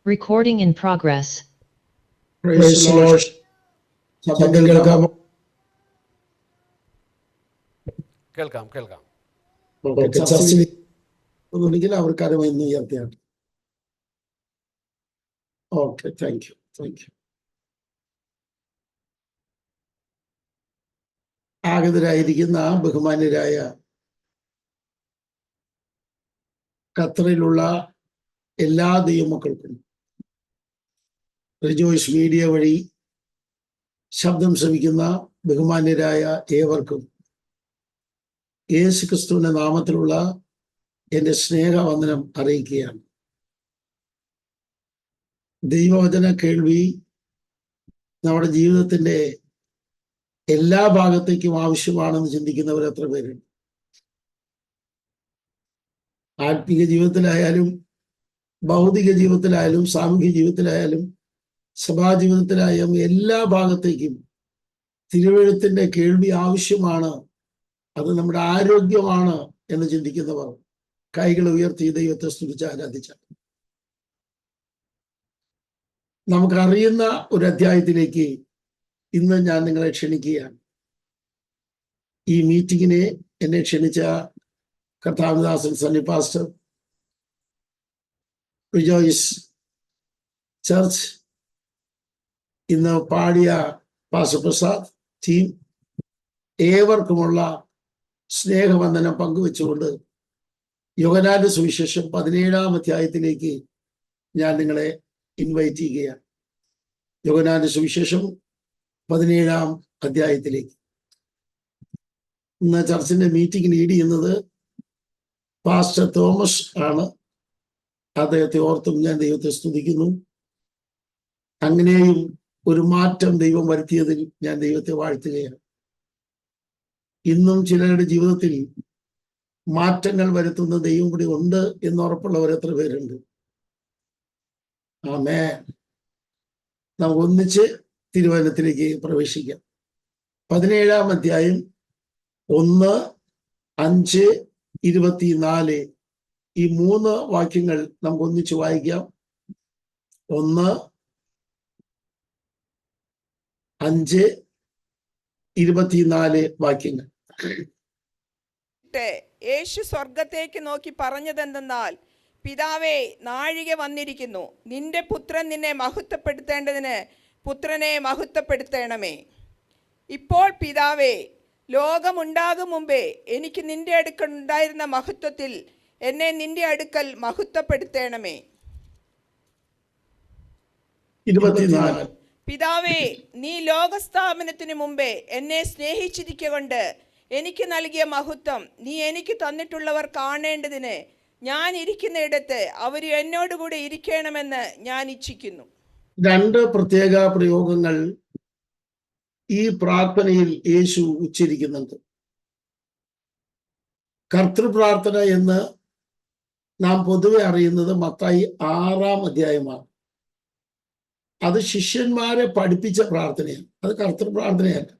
Recording in progress. Praise the Lord. ശബ്ദം കേൾക്കാമോ? കേൾക്കാം കേൾക്കാം. ഓക്കെ, ചർച്ചയിൽ ഒന്നുണ്ടെങ്കിൽ അവർക്കാരും ഇന്ന് ഉയർത്തിയാണ്. Okay, thank you. ആഗതരായിരിക്കുന്ന ബഹുമാന്യരായ ഖത്തറിലുള്ള എല്ലാ ദൈവമക്കൾക്കും റിജോയ്സ് മീഡിയ വഴി ശബ്ദം ശ്രവിക്കുന്ന ബഹുമാന്യരായ ഏവർക്കും യേശു ക്രിസ്തുവിന്റെ നാമത്തിലുള്ള എൻ്റെ സ്നേഹവന്ദനം അറിയിക്കുകയാണ്. ദൈവവചന കേൾവി നമ്മുടെ ജീവിതത്തിന്റെ എല്ലാ ഭാഗത്തേക്കും ആവശ്യമാണെന്ന് ചിന്തിക്കുന്നവർ എത്ര പേരുണ്ട്? ആത്മീക ജീവിതത്തിലായാലും ഭൗതിക ജീവിതത്തിലായാലും സാമൂഹിക ജീവിതത്തിലായാലും സഭാജീവിതത്തിലായാലും എല്ലാ ഭാഗത്തേക്കും തിരുവെഴുത്തിന്റെ കേൾവി ആവശ്യമാണ്. അത് നമ്മുടെ ആരോഗ്യമാണ് എന്ന് ചിന്തിക്കുന്നവർ കൈകൾ ഉയർത്തി ദൈവത്തെ സ്തുതിച്ച് ആരാധിച്ച. നമുക്കറിയുന്ന ഒരു അധ്യായത്തിലേക്ക് ഇന്ന് ഞാൻ നിങ്ങളെ ക്ഷണിക്കുകയാണ്. ഈ മീറ്റിങ്ങിനെ എന്നെ ക്ഷണിച്ച കർത്താവദാസൻ സണ്ണി പാസ്റ്റർ, റിജോയ്സ് ചർച്ച്, ഇന്ന് പാടിയ പാസ്റ്റർ പ്രസാദ് ടീം, ഏവർക്കുമുള്ള സ്നേഹവന്ദനം പങ്കുവെച്ചുകൊണ്ട് യോഹന്നാന്റെ സുവിശേഷം 17-ാം അധ്യായത്തിലേക്ക് ഞാൻ നിങ്ങളെ ഇൻവൈറ്റ് ചെയ്യുകയാണ്. യോഹന്നാന്റെ സുവിശേഷം 17-ാം അധ്യായത്തിലേക്ക്. ഇന്ന് ചർച്ചിന്റെ മീറ്റിംഗ് ലീഡ് ചെയ്യുന്നത് പാസ്റ്റർ തോമസ് ആണ്. അദ്ദേഹത്തെ ഓർത്തും ഞാൻ ദൈവത്തെ സ്തുതിക്കുന്നു. അങ്ങനെയും ഒരു മാറ്റം ദൈവം വരുത്തിയതിൽ ഞാൻ ദൈവത്തെ വാഴ്ത്തുകയാണ്. ഇന്നും ചിലരുടെ ജീവിതത്തിൽ മാറ്റങ്ങൾ വരുത്തുന്ന ദൈവം കൂടി ഉണ്ട് എന്ന് ഉറപ്പുള്ളവർ എത്ര പേരുണ്ട്? ആമേൻ. നമുക്ക് ഒന്നിച്ച് തിരുവചനത്തിലേക്ക് പ്രവേശിക്കാം. 17-ാം അധ്യായം 1, 5, 24 ഈ 3 വാക്യങ്ങൾ നമുക്ക് ഒന്നിച്ച് വായിക്കാം. 1, 5, 24 വാക്യങ്ങൾ. യേശു സ്വർഗത്തേക്ക് നോക്കി പറഞ്ഞതെന്തെന്നാൽ, പിതാവേ, നാഴിക വന്നിരിക്കുന്നു. നിന്റെ പുത്രൻ നിന്നെ മഹത്വപ്പെടുത്തേണ്ടതിന് പുത്രനെ മഹത്വപ്പെടുത്തണമേ. ഇപ്പോൾ പിതാവേ, ലോകമുണ്ടാകും മുമ്പേ എനിക്ക് നിന്റെ അടുക്കൽ ഉണ്ടായിരുന്ന മഹത്വത്തിൽ എന്നെ നിന്റെ അടുക്കൽ മഹത്വപ്പെടുത്തണമേ. 24 പിതാവേ, നീ ലോകസ്ഥാപനത്തിന് മുമ്പേ എന്നെ സ്നേഹിച്ചിരിക്കൊണ്ട് എനിക്ക് നൽകിയ മഹത്വം നീ എനിക്ക് തന്നിട്ടുള്ളവർ കാണേണ്ടതിന് ഞാൻ ഇരിക്കുന്ന ഇടത്ത് അവർ എന്നോടുകൂടെ ഇരിക്കണമെന്ന് ഞാൻ ഇച്ഛിക്കുന്നു. 2 പ്രത്യേക പ്രയോഗങ്ങൾ ഈ പ്രാർത്ഥനയിൽ യേശു ഉച്ചരിക്കുന്നുണ്ട്. കർത്തൃപ്രാർത്ഥന എന്ന് നാം പൊതുവെ അറിയുന്നത് മത്തായി 6-ാം അധ്യായമാണ്. അത് ശിഷ്യന്മാരെ പഠിപ്പിച്ച പ്രാർത്ഥനയാണ്. അത് കർത്തൃപ്രാർത്ഥനയല്ല.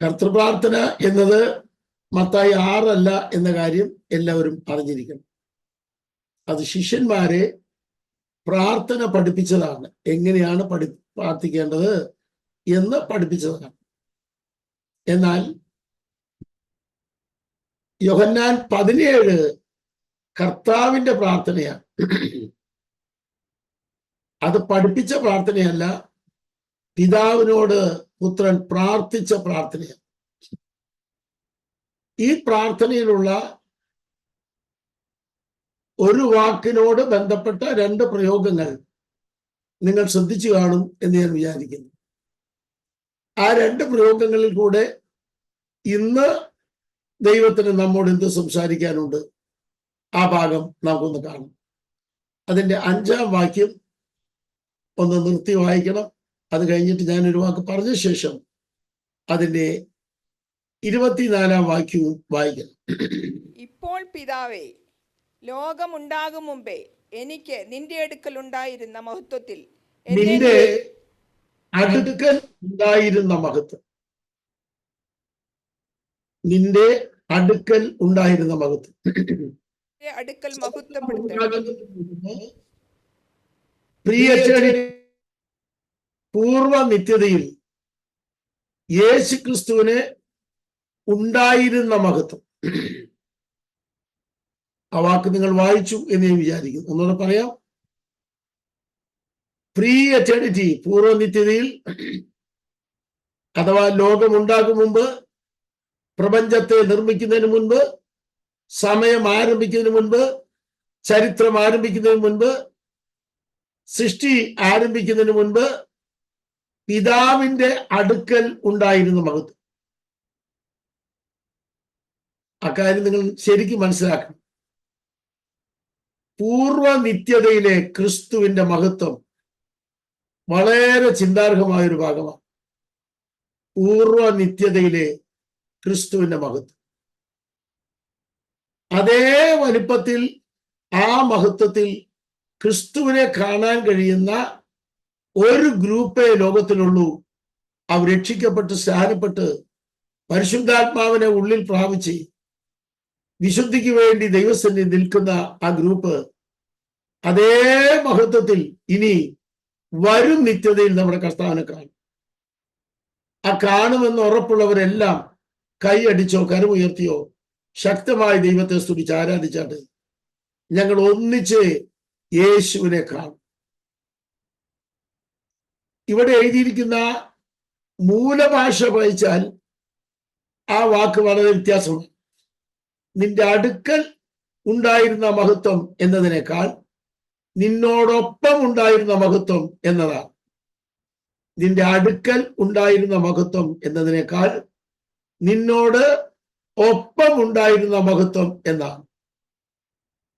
കർത്തൃപ്രാർത്ഥന എന്നത് മത്തായി 6 അല്ല എന്ന കാര്യം എല്ലാവരും അറിഞ്ഞിരിക്കണം. അത് ശിഷ്യന്മാരെ പ്രാർത്ഥന പഠിപ്പിച്ചതാണ്. എങ്ങനെയാണ് പ്രാർത്ഥിക്കേണ്ടത് എന്ന് പഠിപ്പിച്ചതാണ്. എന്നാൽ യോഹന്നാൻ 17 കർത്താവിന്റെ പ്രാർത്ഥനയാണ്. അത് പഠിപ്പിച്ച പ്രാർത്ഥനയല്ല, പിതാവിനോട് പുത്രൻ പ്രാർത്ഥിച്ച പ്രാർത്ഥനയാണ്. ഈ പ്രാർത്ഥനയിലുള്ള ഒരു വാക്കിനോട് ബന്ധപ്പെട്ട 2 പ്രയോഗങ്ങൾ നിങ്ങൾ ശ്രദ്ധിച്ചു കാണും എന്ന് ഞാൻ വിചാരിക്കുന്നു. ആ 2 പ്രയോഗങ്ങളിൽ കൂടെ ഇന്ന് ദൈവത്തിന് നമ്മോട് എന്ത് സംസാരിക്കാനുണ്ട് ആ ഭാഗം നമുക്കൊന്ന് കാണും. അതിൻ്റെ 5-ാം വാക്യം ഒന്ന് നിർത്തി വായിക്കണം. അത് കഴിഞ്ഞിട്ട് ഞാനൊരു വാക്ക് പറഞ്ഞ ശേഷം അതിൻ്റെ 24-ാം വാക്യവും വായിക്കണം. ഇപ്പോൾ പിതാവേ, ലോകമുണ്ടാകും മുമ്പേ എനിക്ക് നിന്റെ അടുക്കൽ ഉണ്ടായിരുന്ന മഹത്വത്തിൽ നിന്റെ അടുക്കൽ ഉണ്ടായിരുന്ന മഹത്വം, നിന്റെ അടുക്കൽ ഉണ്ടായിരുന്ന മഹത്വം. അടുക്കൽ മഹത്വപ്പെടുത്തണം. പ്രിയ പൂർവ നിത്യതയിൽ യേശു ക്രിസ്തുവിന് ഉണ്ടായിരുന്ന മഹത്വം. ആ വാക്ക് നിങ്ങൾ വായിച്ചു എന്ന് ഞാൻ വിചാരിക്കുന്നു. ഒന്നുകൂടെ പറയാം. പ്രീ എറ്റേണിറ്റി, പൂർവ്വ നിത്യതയിൽ അഥവാ ലോകമുണ്ടാകും മുമ്പ്, പ്രപഞ്ചത്തെ നിർമ്മിക്കുന്നതിന് മുൻപ്, സമയം ആരംഭിക്കുന്നതിന് മുൻപ്, ചരിത്രം ആരംഭിക്കുന്നതിന് മുൻപ്, സൃഷ്ടി ആരംഭിക്കുന്നതിന് മുൻപ് പിതാവിന്റെ അടുക്കൽ ഉണ്ടായിരുന്ന മഹത്വം. അക്കാര്യം നിങ്ങൾ ശരിക്കും മനസ്സിലാക്കണം. പൂർവ നിത്യതയിലെ ക്രിസ്തുവിന്റെ മഹത്വം വളരെ ചിന്താർഹമായൊരു ഭാഗമാണ്. പൂർവ നിത്യതയിലെ ക്രിസ്തുവിന്റെ മഹത്വം അതേ വലിപ്പത്തിൽ, ആ മഹത്വത്തിൽ ക്രിസ്തുവിനെ കാണാൻ കഴിയുന്ന ഒരു ഗ്രൂപ്പേ ലോകത്തിലുള്ളൂ. അവർ രക്ഷിക്കപ്പെട്ട് സ്നാനപ്പെട്ട് പരിശുദ്ധാത്മാവിനെ ഉള്ളിൽ പ്രാപിച്ച് വിശുദ്ധിക്ക് വേണ്ടി ദൈവസന്നിധി നിൽക്കുന്ന ആ ഗ്രൂപ്പ് അതേ മഹത്വത്തിൽ ഇനി വരും നിത്യതയിൽ നമ്മുടെ കർത്താവിനെ കാണും. ആ കാണുമെന്ന് ഉറപ്പുള്ളവരെല്ലാം കൈയടിച്ചോ കരമുയർത്തിയോ ശക്തമായി ദൈവത്തെ സ്തുതിച്ച് ആരാധിച്ചാട്ട് ഞങ്ങൾ ഒന്നിച്ച് യേശുവിനെ കാണും. ഇവിടെ എഴുതിയിരിക്കുന്ന മൂലഭാഷ വായിച്ചാൽ ആ വാക്ക് വളരെ വ്യത്യാസമാണ്. നിന്റെ അടുക്കൽ ഉണ്ടായിരുന്ന മഹത്വം എന്നതിനേക്കാൾ നിന്നോടൊപ്പം ഉണ്ടായിരുന്ന മഹത്വം എന്നതാണ്. നിന്റെ അടുക്കൽ ഉണ്ടായിരുന്ന മഹത്വം എന്നതിനേക്കാൾ നിന്നോട് ഒപ്പം ഉണ്ടായിരുന്ന മഹത്വം എന്നാണ്.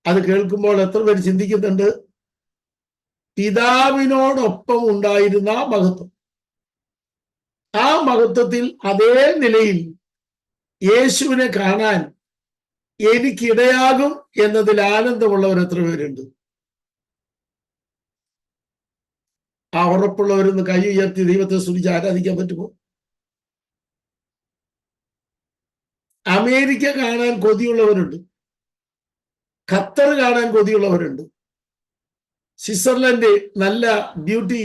അത് കേൾക്കുമ്പോൾ എത്ര പേര് ചിന്തിക്കുന്നുണ്ട്? പിതാവിനോടൊപ്പം ഉണ്ടായിരുന്ന മഹത്വം, ആ മഹത്വത്തിൽ അതേ നിലയിൽ യേശുവിനെ കാണാൻ എനിക്കിടയാകും എന്നതിൽ ആനന്ദമുള്ളവർ എത്ര പേരുണ്ട്? ആ ഉറപ്പുള്ളവരൊന്ന് കൈ ഉയർത്തി ദൈവത്തെ സ്തുതിച്ച് ആരാധിക്കാൻ പറ്റുമോ? അമേരിക്ക കാണാൻ കൊതിയുള്ളവരുണ്ട്, ഖത്തർ കാണാൻ കൊതിയുള്ളവരുണ്ട്, സ്വിറ്റ്സർലൻഡ് നല്ല ബ്യൂട്ടി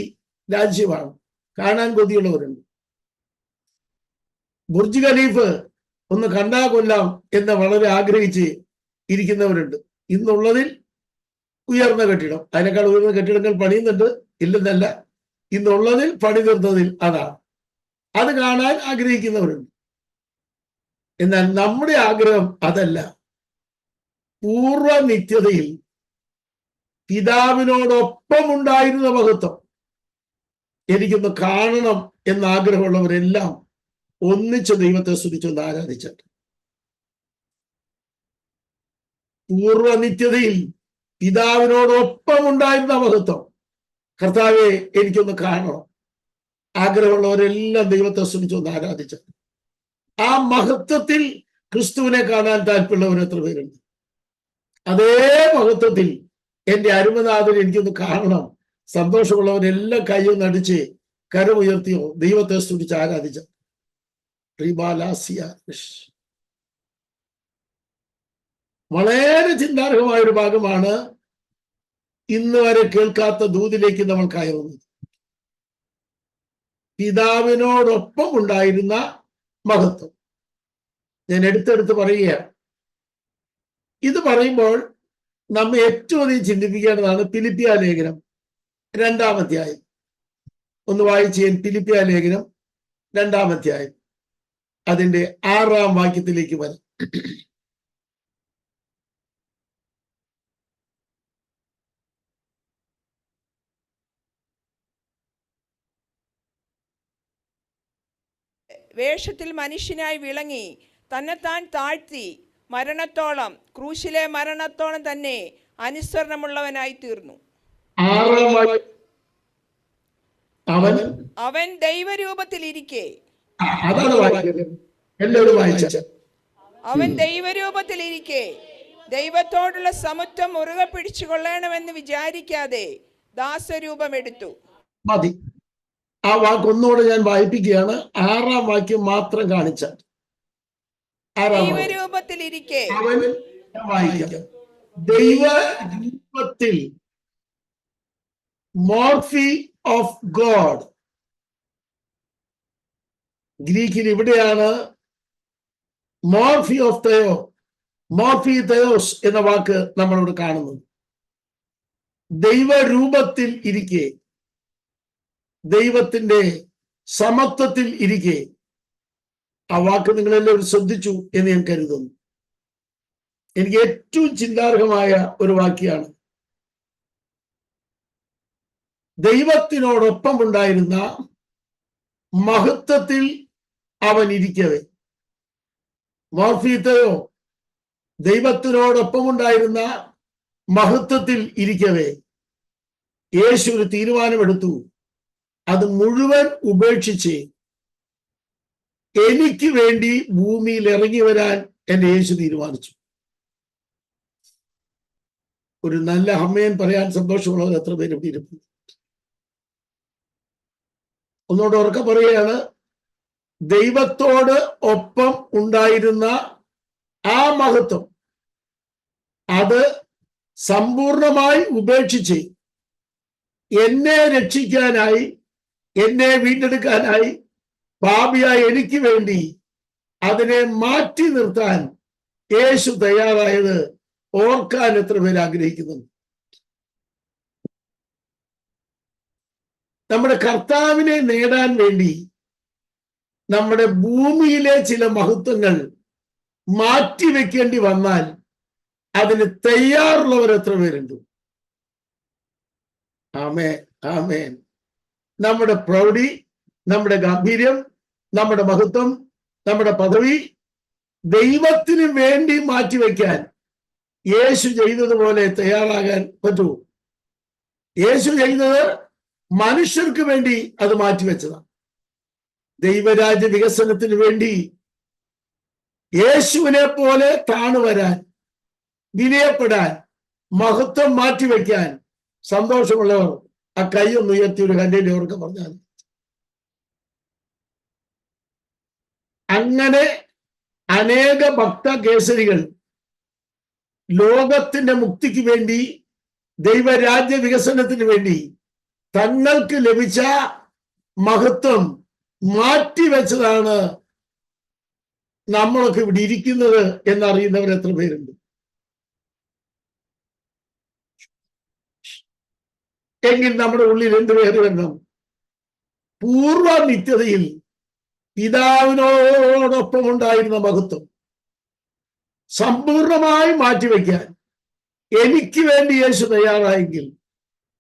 രാജ്യമാണ്, കാണാൻ കൊതിയുള്ളവരുണ്ട്. ബുർജ് ഖലീഫ് ഒന്ന് കണ്ടാ കൊല്ലാം എന്ന് വളരെ ആഗ്രഹിച്ച് ഇരിക്കുന്നവരുണ്ട്. ഇന്നുള്ളതിൽ ഉയർന്ന കെട്ടിടം, അതിനേക്കാൾ ഉയർന്ന കെട്ടിടങ്ങൾ പണിയുന്നുണ്ട്, ഇല്ലെന്നല്ല. ഇന്നുള്ളതിൽ പണി തീർന്നതിൽ അതാണ്. അത് കാണാൻ ആഗ്രഹിക്കുന്നവരുണ്ട്. എന്നാൽ നമ്മുടെ ആഗ്രഹം അതല്ല. പൂർവ നിത്യതയിൽ പിതാവിനോടൊപ്പം ഉണ്ടായിരുന്ന മഹത്വം എനിക്കൊന്ന് കാണണം എന്നാഗ്രഹമുള്ളവരെല്ലാം ഒന്നിച്ച് ദൈവത്തെ സ്തുതിച്ചൊന്ന് ആരാധിച്ചിട്ട്, പൂർവ നിത്യതയിൽ പിതാവിനോടൊപ്പം ഉണ്ടായിരുന്ന മഹത്വം കർത്താവെ എനിക്കൊന്ന് കാണണം ആഗ്രഹമുള്ളവരെല്ലാം ദൈവത്തെ സ്തുതിച്ചൊന്ന് ആരാധിച്ചിട്ട്, ആ മഹത്വത്തിൽ ക്രിസ്തുവിനെ കാണാൻ താല്പര്യമുള്ളവർ എത്ര പേരുണ്ട്? അതേ മഹത്വത്തിൽ എന്റെ അരുമനാഥൻ എനിക്കൊന്ന് കാണണം സന്തോഷമുള്ളവരെല്ലാം കൈയൊന്ന് അടിച്ച് കരമുയർത്തിയോ ദൈവത്തെ സ്തുതിച്ച് ആരാധിച്ച വളരെ ചിന്താർഹമായ ഒരു ഭാഗമാണ് ഇന്ന് വരെ കേൾക്കാത്ത ദൂതിലേക്ക് നമ്മൾ കയറുന്നത്. പിതാവിനോടൊപ്പം ഉണ്ടായിരുന്ന മഹത്വം ഞാൻ എടുത്തെടുത്ത് പറയുകയാണ്. ഇത് പറയുമ്പോൾ നമ്മെ ഏറ്റവും അധികം ചിന്തിപ്പിക്കേണ്ടതാണ് ഫിലിപ്പിയ ലേഖനം 2-ാം അധ്യായം. ഒന്ന് വായിച്ച് ഫിലിപ്പിയ ലേഖനം 2-ാം അധ്യായം അതിന്റെ 6-ാം വാക്യത്തിലേക്ക് വരാം. വേഷത്തിൽ മനുഷ്യനായി വിളങ്ങി തന്നെത്താൻ താഴ്ത്തി മരണത്തോളം, ക്രൂശിലെ മരണത്തോളം തന്നെ അനുസരണമുള്ളവനായി തീർന്നു. അവൻ ദൈവരൂപത്തിലിരിക്കെ ദൈവത്തോടുള്ള സമത്വം മുറുകെ പിടിച്ചുകൊള്ളണമെന്ന് വിചാരിക്കാതെ ദാസരൂപമെടുത്തു. മതി, ആ വാക്ക് ഒന്നുകൂടെ ഞാൻ വായിപ്പിക്കുകയാണ്. 6-ാം വാക്യം മാത്രം കാണിച്ചാൽ. ദൈവരൂപത്തിലിരിക്കെ ദൈവരൂപത്തിൽ മോർഫി ഓഫ് ഗോഡ്. ഗ്രീക്കിൽ ഇവിടെയാണ് മോർഫി ഓഫ് തെയോ, മോർഫി തെയോസ് എന്ന വാക്ക് നമ്മളിവിടെ കാണുന്നത്. ദൈവരൂപത്തിൽ ഇരിക്കെ, ദൈവത്തിന്റെ സമത്വത്തിൽ ഇരിക്കെ. ആ വാക്ക് നിങ്ങളെല്ലാവരും ശ്രദ്ധിച്ചു എന്ന് ഞാൻ കരുതുന്നു. എനിക്ക് ഏറ്റവും ചിന്താർഹമായ ഒരു വാക്യാണ്. ദൈവത്തിനോടൊപ്പം ഉണ്ടായിരുന്ന മഹത്വത്തിൽ അവൻ ഇരിക്കവേ. മോർഫീത്തയോ, ദൈവത്തിനോടൊപ്പം ഉണ്ടായിരുന്ന മഹത്വത്തിൽ ഇരിക്കവേ യേശു ഒരു തീരുമാനമെടുത്തു. അത് മുഴുവൻ ഉപേക്ഷിച്ച് എനിക്ക് വേണ്ടി ഭൂമിയിൽ ഇറങ്ങി വരാൻ എന്റെ യേശു തീരുമാനിച്ചു. ഒരു നല്ല അമ്മയൻ പറയാൻ സന്തോഷമുള്ളവർ എത്ര പേര് ഇവിടെ ഇരിക്കുന്നു? ഒന്നുകൂടെ ഉറക്കെ പറയുകയാണ്, ദൈവത്തോട് ഒപ്പം ഉണ്ടായിരുന്ന ആ മഹത്വം അത് സമ്പൂർണമായി ഉപേക്ഷിച്ച് എന്നെ രക്ഷിക്കാനായി, എന്നെ വീണ്ടെടുക്കാനായി, പാപിയായി എനിക്ക് വേണ്ടി അതിനെ മാറ്റി നിർത്താൻ യേശു തയ്യാറായത് ഓർക്കാൻ എത്ര പേര് ആഗ്രഹിക്കുന്നുണ്ട്? നമ്മുടെ കർത്താവിനെ നേടാൻ വേണ്ടി നമ്മുടെ ഭൂമിയിലെ ചില മഹത്വങ്ങൾ മാറ്റിവെക്കേണ്ടി വന്നാൽ അതിന് തയ്യാറുള്ളവർ എത്ര പേരുണ്ട്? ആമേൻ, ആമേൻ. നമ്മുടെ പ്രൗഢി, നമ്മുടെ ഗാംഭീര്യം, നമ്മുടെ മഹത്വം, നമ്മുടെ പദവി ദൈവത്തിന് വേണ്ടി മാറ്റിവെക്കാൻ യേശു ചെയ്തതുപോലെ തയ്യാറാകാൻ പറ്റുമോ? യേശു ചെയ്തത് മനുഷ്യർക്ക് വേണ്ടി അത് മാറ്റിവെച്ചതാണ്. ദൈവരാജ്യ വികസനത്തിന് വേണ്ടി യേശുവിനെ പോലെ താണുവരാൻ, വിനയപ്പെടാൻ, മഹത്വം മാറ്റിവെക്കാൻ സന്തോഷമുള്ളവർ ആ കൈയൊന്ന് ഉയർത്തി ഒരു കണ്ടേലി അവർക്ക് പറഞ്ഞാൽ. അങ്ങനെ അനേക ഭക്തകേസരികൾ ലോകത്തിന്റെ മുക്തിക്ക് വേണ്ടി, ദൈവരാജ്യ വികസനത്തിന് വേണ്ടി തങ്ങൾക്ക് ലഭിച്ച മഹത്വം മാറ്റിവെച്ചതാണ് നമ്മളൊക്കെ ഇവിടെ ഇരിക്കുന്നത് എന്നറിയുന്നവർ എത്ര പേരുണ്ട്? എങ്കിൽ നമ്മുടെ ഉള്ളിൽ എന്തുപേര് വരണം? പൂർവ നിത്യതയിൽ പിതാവിനോടൊപ്പം ഉണ്ടായിരുന്ന മഹത്വം സമ്പൂർണമായി മാറ്റിവെക്കാൻ എനിക്ക് വേണ്ടി യേശു തയ്യാറായെങ്കിൽ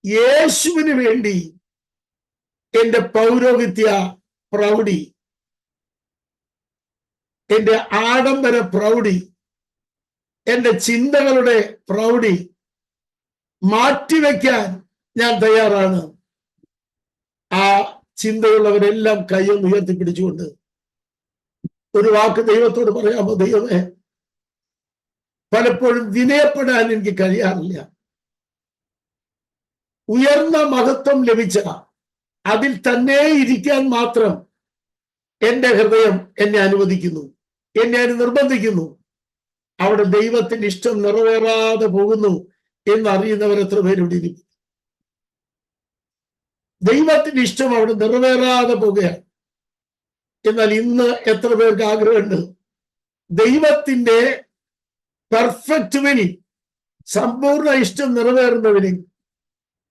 യേശുവിന് വേണ്ടി എന്റെ പൗരോഹിത്യ പ്രൗഢി, എന്റെ ആഡംബര പ്രൗഢി, എന്റെ ചിന്തകളുടെ പ്രൗഢി മാറ്റിവെക്കാൻ ഞാൻ തയ്യാറാണ്. ആ ചിന്തയുള്ളവരെല്ലാം കൈയൊന്ന് ഉയർത്തിപ്പിടിച്ചുകൊണ്ട് ഒരു വാക്ക് ദൈവത്തോട് പറയാമോ? ദൈവമേ, പലപ്പോഴും വിനയപ്പെടാൻ എനിക്ക് കഴിയാറില്ല. ഉയർന്ന മഹത്വം ലഭിച്ച അതിൽ തന്നെ ഇരിക്കാൻ മാത്രം എന്റെ ഹൃദയം എന്നെ അനുവദിക്കുന്നു, എന്നെ നിർബന്ധിക്കുന്നു. അവിടെ ദൈവത്തിന്റെ ഇഷ്ടം നിറവേറാതെ പോകുന്നു എന്നറിയുന്നവർ എത്ര പേരുടെ ഇരിക്കും? ദൈവത്തിന്റെ ഇഷ്ടം അവിടെ നിറവേറാതെ പോകുകയാണ്. എന്നാൽ ഇന്ന് എത്ര പേർക്ക് ആഗ്രഹമുണ്ട് ദൈവത്തിന്റെ പെർഫെക്റ്റ് വിനി, സമ്പൂർണ്ണ ഇഷ്ടം നിറവേറുന്നവന്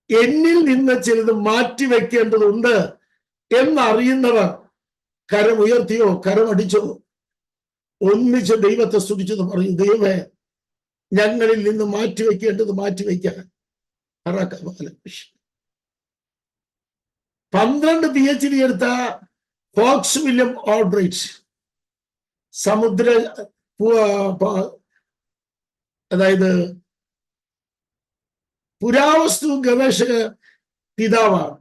എന്നിൽ നിന്ന് ചിലത് മാറ്റിവെക്കേണ്ടതുണ്ട് എന്നറിയുന്നവർ കരമുയർത്തിയോ കരമടിച്ചോ ഒന്നിച്ച് ദൈവത്തെ സ്തുതിച്ചത് പറയും, ദൈവമേ, ഞങ്ങളിൽ നിന്ന് മാറ്റിവെക്കേണ്ടത് മാറ്റിവെക്കാൻ. 12 PhD എടുത്ത ഫോക്സ് വില്യം ഓൾബ്രൈറ്റ് സമുദ്ര അതായത് പുരാവസ്തു ഗവേഷക പിതാവാണ്.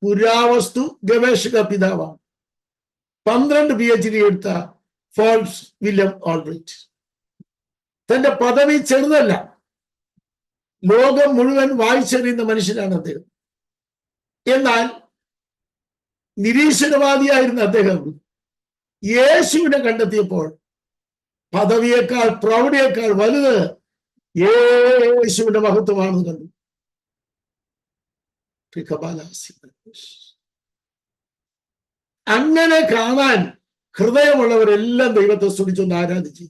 പുരാവസ്തു ഗവേഷക പിതാവാണ് 12 PhD എടുത്ത ഫോക്സ് വില്യം ഓൾബ്രൈറ്റ്. തന്റെ പദവി ചെറുതല്ല, ലോകം മുഴുവൻ വായിച്ചറിയുന്ന മനുഷ്യനാണ് അദ്ദേഹം. എന്നാൽ നിരീശ്വരവാദിയായിരുന്ന അദ്ദേഹം യേശുവിനെ കണ്ടെത്തിയപ്പോൾ പദവിയേക്കാൾ പ്രൗഢിയേക്കാൾ വലുത് യേശുവിന്റെ മഹത്വമാണെന്ന് കണ്ടു. അങ്ങനെ കാണാൻ ഹൃദയമുള്ളവരെല്ലാം ദൈവത്തെ സ്തുതിച്ചൊന്ന് ആരാധിച്ചു.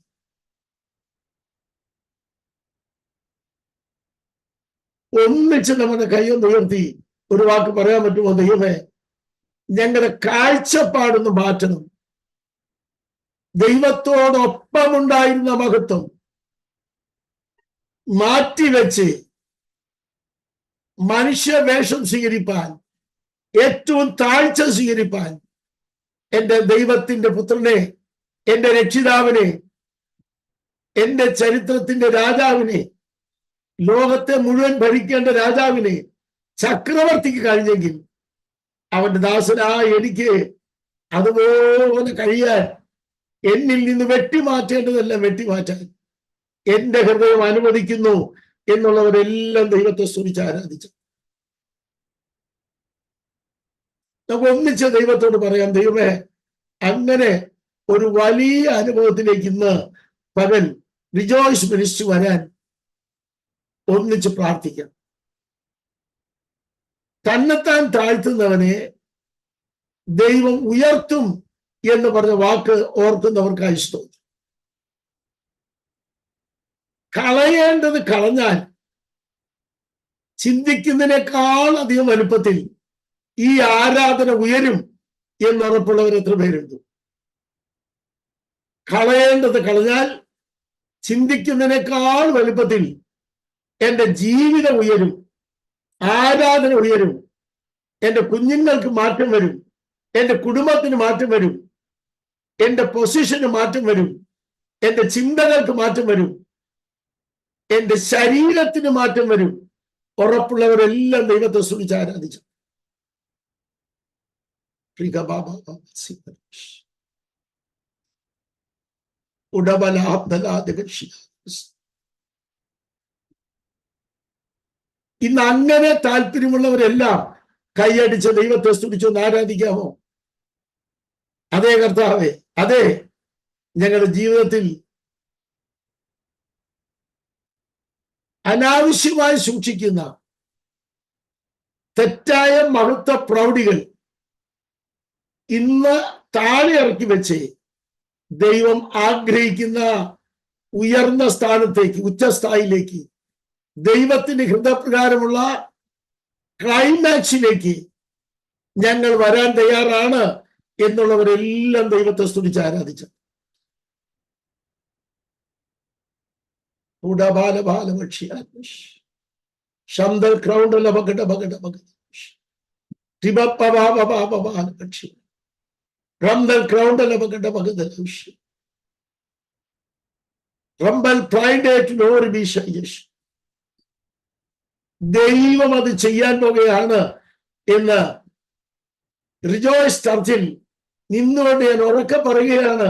ഒന്നിച്ച് നമ്മുടെ കൈയൊന്ന് ഉയർത്തി ഒരു വാക്ക് പറയാൻ പറ്റുമോ? ദൈവമേ, ഞങ്ങളുടെ കാഴ്ചപ്പാടൊന്ന് മാറ്റണം. ദൈവത്തോടൊപ്പമുണ്ടായിരുന്ന മഹത്വം മാറ്റിവെച്ച് മനുഷ്യവേഷം സ്വീകരിപ്പാൻ, ഏറ്റവും താഴ്ച സ്വീകരിപ്പാൻ എന്റെ ദൈവത്തിന്റെ പുത്രനെ, എന്റെ രക്ഷിതാവിനെ, എന്റെ ചരിത്രത്തിന്റെ രാജാവിനെ, ലോകത്തെ മുഴുവൻ ഭരിക്കേണ്ട രാജാവിനെ, ചക്രവർത്തിക്ക് കഴിഞ്ഞെങ്കിൽ അവന്റെ ദാസനായ എനിക്ക് അതുപോലെ കഴിയാൻ, എന്നിൽ നിന്ന് വെട്ടിമാറ്റേണ്ടതെല്ലാം വെട്ടിമാറ്റാൻ എന്റെ ഹൃദയം അനുവദിക്കുന്നു എന്നുള്ളവരെല്ലാം ദൈവത്തെ സ്തുതിച്ച് ആരാധിച്ചു. നമുക്ക് ഒന്നിച്ച് ദൈവത്തോട് പറയാം, ദൈവമേ, അങ്ങനെ ഒരു വലിയ അനുഭവത്തിലേക്ക് ഇന്ന് പകൽ റിജോയ്സ് മിനിസ്ട്രി വരാൻ ഒന്നിച്ച് പ്രാർത്ഥിക്കാം. തന്നെത്താൻ താഴ്ത്തുന്നവനെ ദൈവം ഉയർത്തും എന്ന് പറഞ്ഞ വാക്ക് ഓർക്കുന്നവർക്കായി സ്തോത്രം. കളയേണ്ടത് കളഞ്ഞാൽ ചിന്തിക്കുന്നതിനേക്കാൾ അധികം വലുപ്പത്തിൽ ഈ ആരാധന ഉയരും എന്നുറപ്പുള്ളവർ എത്ര പേരുണ്ട്? കളയേണ്ടത് കളഞ്ഞാൽ ചിന്തിക്കുന്നതിനേക്കാൾ വലുപ്പത്തിൽ എന്റെ ജീവിതം ഉയരും, ആരാധന ഉയരും, എന്റെ കുഞ്ഞുങ്ങൾക്ക് മാറ്റം വരും, എന്റെ കുടുംബത്തിന് മാറ്റം വരും, എന്റെ പൊസിഷന് മാറ്റം വരും, എന്റെ ചിന്തകൾക്ക് മാറ്റം വരും, എന്റെ ശരീരത്തിന് മാറ്റം വരും. ഉറപ്പുള്ളവരെല്ലാം ദൈവത്തെ സ്തുതിച്ച് ആരാധിച്ചു. ഇന്ന് അങ്ങനെ താല്പര്യമുള്ളവരെല്ലാം കൈയടിച്ച് ദൈവത്തെ സ്തുതിച്ചൊന്ന് ആരാധിക്കാമോ? അതേ കർത്താവേ, അതെ, ഞങ്ങളുടെ ജീവിതത്തിൽ അനാവശ്യമായി സൂക്ഷിക്കുന്ന തെറ്റായ മഹത്വ പ്രൗഢികൾ ഇന്ന് താഴെ ഇറക്കി വെച്ച് ദൈവം ആഗ്രഹിക്കുന്ന ഉയർന്ന സ്ഥാനത്തേക്ക്, ഉച്ചസ്ഥായിലേക്ക്, ദൈവത്തിന്റെ ഹൃദയപ്രകാരമുള്ള ക്ലൈമാക്സിലേക്ക് ഞങ്ങൾ വരാൻ തയ്യാറാണ് എന്നുള്ളവരെല്ലാം ദൈവത്തെ സ്തുതിച്ച് ആരാധിച്ചു. ശബ്ദ ക്രൗണ്ടൽ അപകട അപകട അപകട റംബൽ ക്രൗണ്ടൽ അപകട അപകട റംബൽ പ്രൈഡേറ്റ് ലോറി ബീഷ്. ദൈവം അത് ചെയ്യാൻ പോകുകയാണ് എന്ന് റിജോയ്സ് ചർച്ചിൽ നിന്നുകൊണ്ട് ഞാൻ ഉറക്കെ പറയുകയാണ്.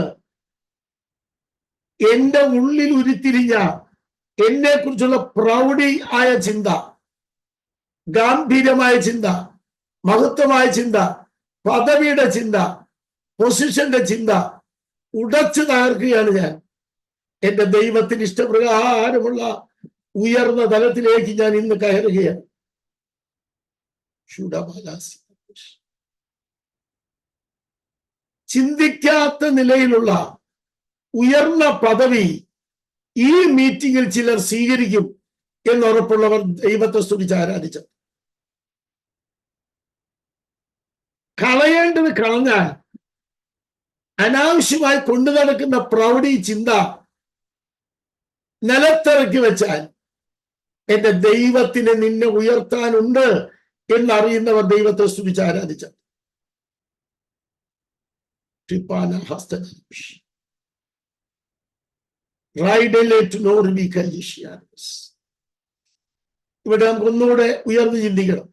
എന്റെ ഉള്ളിൽ ഉരുത്തിരിഞ്ഞ എന്നെ കുറിച്ചുള്ള പ്രൗഢി ആയ ചിന്ത, ഗാംഭീര്യമായ ചിന്ത, മഹത്വമായ ചിന്ത, പദവിയുടെ ചിന്ത, പൊസിഷന്റെ ചിന്ത ഉടച്ചു തകർക്കുകയാണ് ഞാൻ. എന്റെ ദൈവത്തിന് ഇഷ്ടപ്രകാരമുള്ള ഉയർന്ന തലത്തിലേക്ക് ഞാൻ ഇന്ന് കയറുകയാണ്. ചിന്തിക്കാത്ത നിലയിലുള്ള ഉയർന്ന പദവി ഈ മീറ്റിംഗിൽ ചിലർ സ്വീകരിക്കും എന്നുറപ്പുള്ളവർ ദൈവത്തെ സ്തുതിച്ച് ആരാധിച്ചു. കളയേണ്ടത് കളഞ്ഞാൽ അനാവശ്യമായി കൊണ്ടു നടക്കുന്ന പ്രൗഢി ചിന്ത നിലത്തിറക്കി വെച്ചാൽ എന്റെ ദൈവത്തിന് നിന്നെ ഉയർത്താനുണ്ട് എന്നറിയുന്നവർ ദൈവത്തെ സ്തുതിച്ച് ആരാധിച്ചു. ഇവിടെ നമുക്ക് ഒന്നുകൂടെ ഉയർന്നു ചിന്തിക്കണം.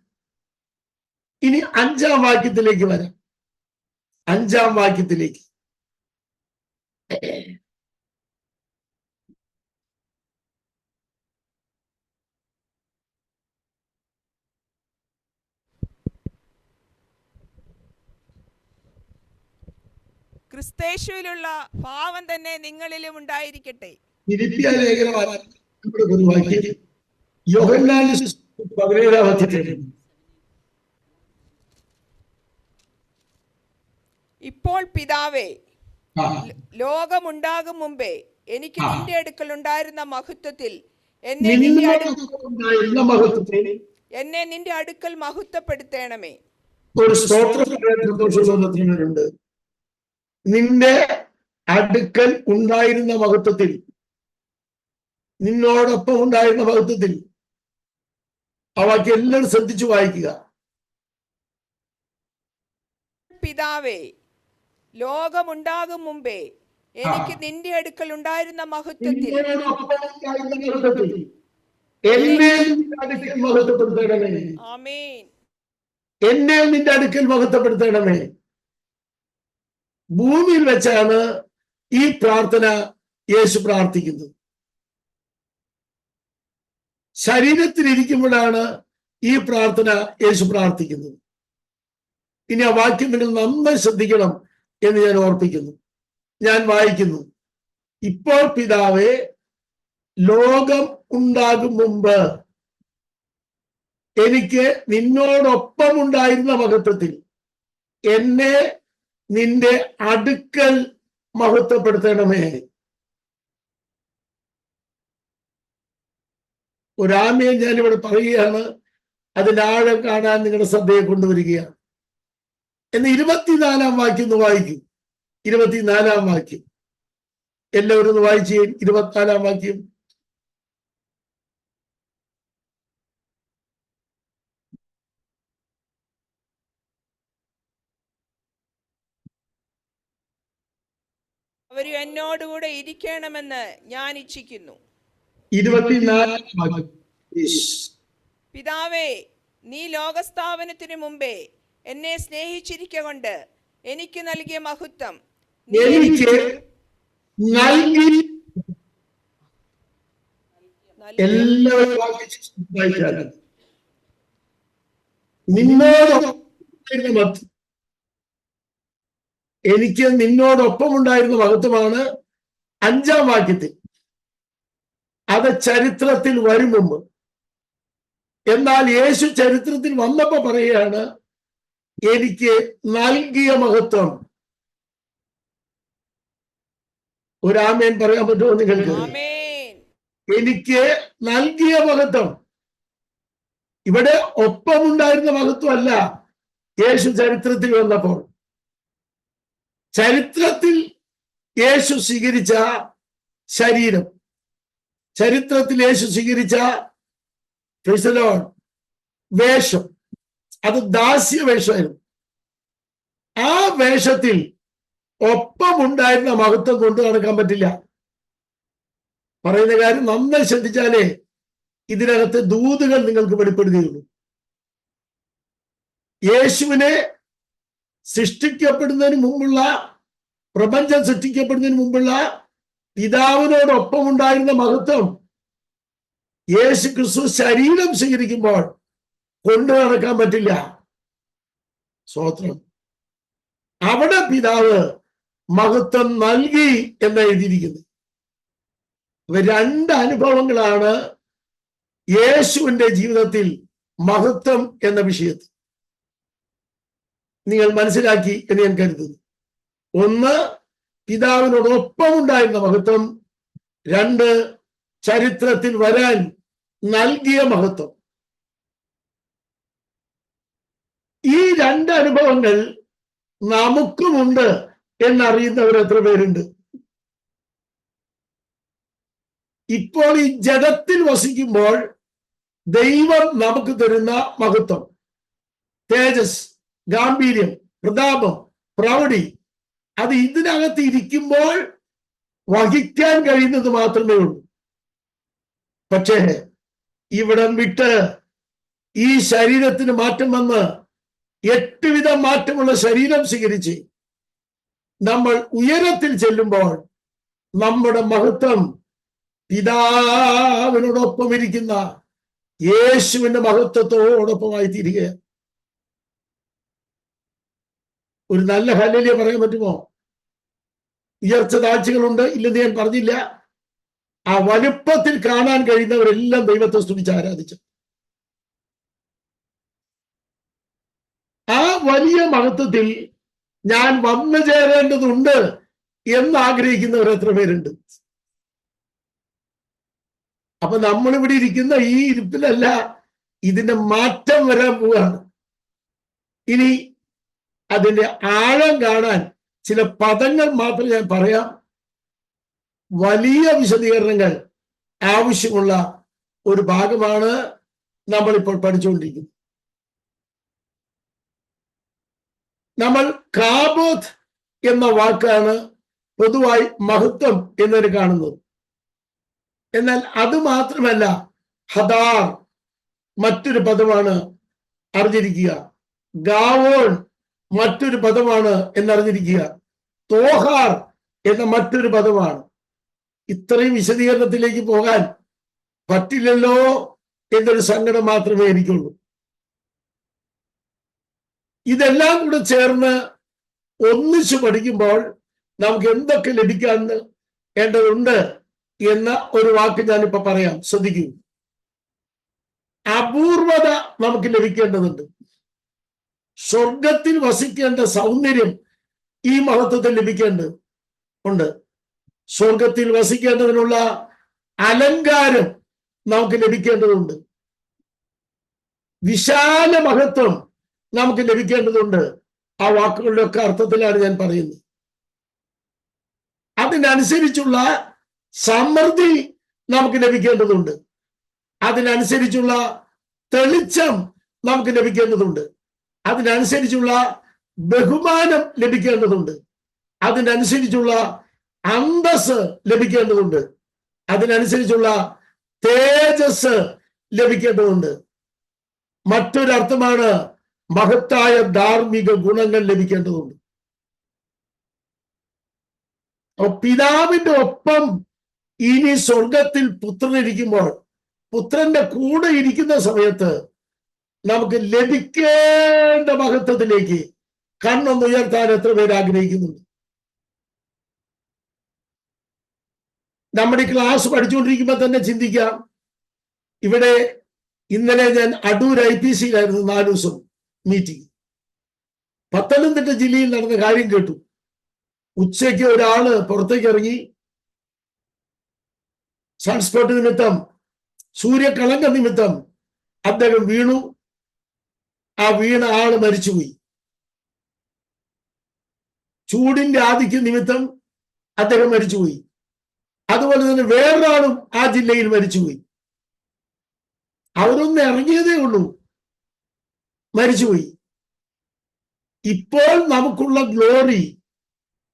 ഇനി 5-ാം വാക്യത്തിലേക്ക് വരാം. 5-ാം വാക്യത്തിലേക്ക് ക്രിസ്തേശുവിലുള്ള ഭാവം തന്നെ നിങ്ങളിലും ഉണ്ടായിരിക്കട്ടെ. ഫിലിപ്പിയ ലേഖനം ഒരു വാക്യം യോഹന്നാന്റെ 17-ാം അധ്യായം. ഇപ്പോൾ പിതാവേ, ആ, ലോകമുണ്ടാകും മുമ്പേ എനിക്ക് ആ. നിന്റെ അടുക്കൽ ഉണ്ടായിരുന്ന മഹത്വത്തിൽ എന്നെ നിന്നോടുണ്ടായിരുന്ന മഹത്വത്തിൽ എന്നെ നിന്റെ അടുക്കൽ മഹത്വപ്പെടുത്തേണമേ. ഒരു സ്തോത്രം പറയാൻ സന്തോഷമുണ്ട്. നിന്റെ അടുക്കൽ ഉണ്ടായിരുന്ന മഹത്വത്തിൽ, നിന്നോടൊപ്പം ഉണ്ടായിരുന്ന മഹത്വത്തിൽ. ആ വാക്യം എല്ലാവരും ശ്രദ്ധിച്ചു വായിക്കുക. പിതാവേ, ലോകമുണ്ടാകും മുമ്പേ എനിക്ക് നിന്റെ അടുക്കൽ ഉണ്ടായിരുന്ന മഹത്വത്തിൽ നിന്നോടൊപ്പം ഉണ്ടായിരുന്ന മഹത്വത്തിൽ എന്നെ നിന്റെ അടുക്കൽ മഹത്വപ്പെടുത്തണമേ. ആമേൻ. എന്നെ നിന്റെ അടുക്കൽ മഹത്വപ്പെടുത്തണമേ. ഭൂമിയിൽ വെച്ചാണ് ഈ പ്രാർത്ഥന യേശു പ്രാർത്ഥിക്കുന്നത്. ശരീരത്തിലിരിക്കുമ്പോഴാണ് ഈ പ്രാർത്ഥന യേശു പ്രാർത്ഥിക്കുന്നത്. ഇനി ആ വാക്യം നിങ്ങൾ നന്നായി ശ്രദ്ധിക്കണം എന്ന് ഞാൻ ഓർപ്പിക്കുന്നു. ഞാൻ വായിക്കുന്നു. ഇപ്പോൾ പിതാവേ, ലോകം ഉണ്ടാകും മുമ്പ് എനിക്ക് നിന്നോടൊപ്പം ഉണ്ടായിരുന്ന മഹത്വത്തിൽ എന്നെ നിന്റെ അടുക്കൽ മഹത്വപ്പെടുത്തണമേ. ഒരാമയെ ഞാനിവിടെ പറയുകയാണ്. അതിന്റെ ആഴം കാണാൻ നിങ്ങളുടെ ശ്രദ്ധയെ കൊണ്ടുവരികയാണ്. എന്ന് 24-ാം വാക്യം ഒന്ന് വായിക്കും. 24-ാം വാക്യം എല്ലാവരും ഒന്ന് വായിച്ചേ. 24-ാം വാക്യം. അവര് എന്നോടുകൂടെ ഇരിക്കണമെന്ന് ഞാൻ ഇച്ഛിക്കുന്നു. 24-ാം വാക്യം. പിതാവേ, നീ ലോകസ്ഥാപനത്തിന് മുമ്പേ എന്നെ സ്നേഹിച്ചിരിക്കൊണ്ട് എനിക്ക് നൽകിയ മഹത്വം എനിക്ക് നൽകി. എല്ലാവരും വായിച്ചാലും നിന്നോടൊപ്പം എനിക്ക് നിന്നോടൊപ്പം ഉണ്ടായിരുന്ന മഹത്വമാണ് 5-ാം വാക്യത്തിൽ. അത് ചരിത്രത്തിൽ വരും മുമ്പ്. എന്നാൽ യേശു ചരിത്രത്തിൽ വന്നപ്പോ പറയുകയാണ് എനിക്ക് നൽകിയ മഹത്വം. ഒരു ആമേൻ പറയാൻ പറ്റുമോ നിങ്ങൾക്ക്? ആമേൻ. എനിക്ക് നൽകിയ മഹത്വം. ഇവിടെ ഒപ്പമുണ്ടായിരുന്ന മഹത്വം അല്ല. യേശു ചരിത്രത്തിൽ വന്നപ്പോൾ ചരിത്രത്തിൽ യേശു സ്വീകരിച്ച ശരീരം, ചരിത്രത്തിൽ യേശു സ്വീകരിച്ച വേഷം, അത് ദാസ്യ വേഷമായിരുന്നു. ആ വേഷത്തിൽ ഒപ്പമുണ്ടായിരുന്ന മഹത്വം കൊണ്ടു നടക്കാൻ പറ്റില്ല. പറയുന്ന കാര്യം നന്നായി ശ്രദ്ധിച്ചാലേ ഇതിനകത്ത് ദൂതുകൾ നിങ്ങൾക്ക് വെളിപ്പെടുകയുള്ളൂ. യേശുവിനെ സൃഷ്ടിക്കപ്പെടുന്നതിന് മുമ്പുള്ള, പ്രപഞ്ചം സൃഷ്ടിക്കപ്പെടുന്നതിന് മുമ്പുള്ള പിതാവിനോടൊപ്പം ഉണ്ടായിരുന്ന മഹത്വം യേശു ക്രിസ്തു ശരീരം സ്വീകരിക്കുമ്പോൾ കൊണ്ടു നടക്കാൻ പറ്റില്ല. സ്തോത്രം. അവിടെ പിതാവ് മഹത്വം നൽകി എന്ന് എഴുതിയിരിക്കുന്നത്. രണ്ട് അനുഭവങ്ങളാണ് യേശുവിന്റെ ജീവിതത്തിൽ മഹത്വം എന്ന വിഷയത്തിൽ നിങ്ങൾ മനസ്സിലാക്കി എന്ന് ഞാൻ കരുതുന്നു. ഒന്ന്, പിതാവിനോടൊപ്പം ഉണ്ടായിരുന്ന മഹത്വം. രണ്ട്, ചരിത്രത്തിൽ വരാൻ നൽകിയ മഹത്വം. ഈ രണ്ട് അനുഭവങ്ങൾ നമുക്കുമുണ്ട് എന്നറിയുന്നവർ എത്ര പേരുണ്ട്? ഇപ്പോൾ ഈ ജഡത്തിൽ വസിക്കുമ്പോൾ ദൈവം നമുക്ക് തരുന്ന മഹത്വം, തേജസ്, ഗാംഭീര്യം, പ്രതാപം, പ്രൗഢി, അത് ഇതിനകത്ത് ഇരിക്കുമ്പോൾ വഹിക്കാൻ കഴിയുന്നത് മാത്രമേ ഉള്ളൂ. പക്ഷേ ഇവിടം വിട്ട് ഈ ശരീരത്തിന് മാറ്റം വന്ന് 8 വിധം മാറ്റമുള്ള ശരീരം സ്വീകരിച്ച് നമ്മൾ ഉയരത്തിൽ ചെല്ലുമ്പോൾ നമ്മുടെ മഹത്വം പിതാവിനോടൊപ്പം ഇരിക്കുന്ന യേശുവിന്റെ മഹത്വത്തോടൊപ്പമായി തീരുകയാണ്. ഒരു നല്ല ഹല്ലേലൂയ പറയാൻ പറ്റുമോ? ഉയർച്ച താഴ്ചകളുണ്ട്, ഇല്ലെന്ന് ഞാൻ പറഞ്ഞില്ല. ആ വലുപ്പത്തിൽ കാണാൻ കഴിയുന്നവരെല്ലാം ദൈവത്തെ സ്തുതിച്ച് ആരാധിച്ചു. ആ വലിയ മഹത്വത്തിൽ ഞാൻ വന്നു ചേരേണ്ടതുണ്ട് എന്ന് ആഗ്രഹിക്കുന്നവർ എത്ര പേരുണ്ട്? അപ്പൊ നമ്മളിവിടെ ഇരിക്കുന്ന ഈ ഇരിപ്പിലല്ല, ഇതിന്റെ മാറ്റം വരാൻ പോവുകയാണ്. ഇനി അതിന്റെ ആഴം കാണാൻ ചില പദങ്ങൾ മാത്രം ഞാൻ പറയാം. വലിയ വിശദീകരണങ്ങൾ ആവശ്യമുള്ള ഒരു ഭാഗമാണ് നമ്മളിപ്പോൾ പഠിച്ചുകൊണ്ടിരിക്കുന്നത്. നമ്മൾ കാബോത്ത് എന്ന വാക്കാണ് പൊതുവായി മഹത്വം എന്നതിന് കാണുന്നത്. എന്നാൽ അത് മാത്രമല്ല, ഹദാർ മറ്റൊരു പദമാണ് അറിഞ്ഞിരിക്കുക. ഗാവോൺ മറ്റൊരു പദമാണ് എന്നറിഞ്ഞിരിക്കുക. തോഹാർ എന്ന മറ്റൊരു പദമാണ്. ഇത്രയും വിശദീകരണത്തിലേക്ക് പോകാൻ പറ്റില്ലല്ലോ എന്നൊരു സങ്കടം മാത്രമേ എനിക്കുള്ളൂ. ഇതെല്ലാം കൂടെ ചേർന്ന് ഒന്നിച്ചു പഠിക്കുമ്പോൾ നമുക്ക് എന്തൊക്കെ ലഭിക്കേണ്ടതുണ്ട് എന്ന ഒരു വാക്ക് ഞാനിപ്പോ പറയാം, ശ്രദ്ധിക്കൂ. അപൂർവത നമുക്ക് ലഭിക്കേണ്ടതുണ്ട്. സ്വർഗത്തിൽ വസിക്കേണ്ട സൗന്ദര്യം ഈ മഹത്വത്തിൽ ലഭിക്കേണ്ടതുണ്ട്. സ്വർഗത്തിൽ വസിക്കേണ്ടതിനുള്ള അലങ്കാരം നമുക്ക് ലഭിക്കേണ്ടതുണ്ട്. വിശാല മഹത്വം നമുക്ക് ലഭിക്കേണ്ടതുണ്ട്. ആ വാക്കുകളുടെ ഒക്കെ അർത്ഥത്തിലാണ് ഞാൻ പറയുന്നത്. അതിനനുസരിച്ചുള്ള സമൃദ്ധി നമുക്ക് ലഭിക്കേണ്ടതുണ്ട്. അതിനനുസരിച്ചുള്ള തെളിച്ചം നമുക്ക് ലഭിക്കേണ്ടതുണ്ട്. അതിനനുസരിച്ചുള്ള ബഹുമാനം ലഭിക്കേണ്ടതുണ്ട്. അതിനനുസരിച്ചുള്ള അന്തസ് ലഭിക്കേണ്ടതുണ്ട്. അതിനനുസരിച്ചുള്ള തേജസ് ലഭിക്കേണ്ടതുണ്ട്. മറ്റൊരർത്ഥമാണ് മഹത്തായ ധാർമ്മിക ഗുണങ്ങൾ ലഭിക്കേണ്ടതുണ്ട്. പിതാവിന്റെ ഒപ്പം ഇനി സ്വർഗത്തിൽ പുത്രനിരിക്കുമ്പോൾ, പുത്രന്റെ കൂടെ ഇരിക്കുന്ന സമയത്ത് നമുക്ക് ലഭിക്കേണ്ട മഹത്വത്തിലേക്ക് കണ്ണൊന്നുയർത്താൻ എത്ര പേര് ആഗ്രഹിക്കുന്നുണ്ട്? നമ്മുടെ ക്ലാസ് പഠിച്ചുകൊണ്ടിരിക്കുമ്പോൾ തന്നെ ചിന്തിക്കാം. ഇവിടെ ഇന്നലെ ഞാൻ അടൂർ IPC-യിലായിരുന്നു 4 ദിവസം മീറ്റിംഗ്. പത്തനംതിട്ട ജില്ലയിൽ നടന്ന കാര്യം കേട്ടു. ഉച്ചയ്ക്ക് ഒരാള് പുറത്തേക്ക് ഇറങ്ങി, സൺസ്പോട്ട് നിമിത്തം, സൂര്യകളങ്ക നിമിത്തം അദ്ദേഹം വീണു. ആ വീണ ആള് മരിച്ചുപോയി. ചൂടിന്റെ ആധിക്യ നിമിത്തം അദ്ദേഹം മരിച്ചുപോയി. അതുപോലെ തന്നെ വേറൊരാളും ആ ജില്ലയിൽ മരിച്ചുപോയി. അവരൊന്ന് ഇറങ്ങിയതേ ഉള്ളൂ, മരിച്ചുപോയി. ഇപ്പോൾ നമുക്കുള്ള ഗ്ലോറി,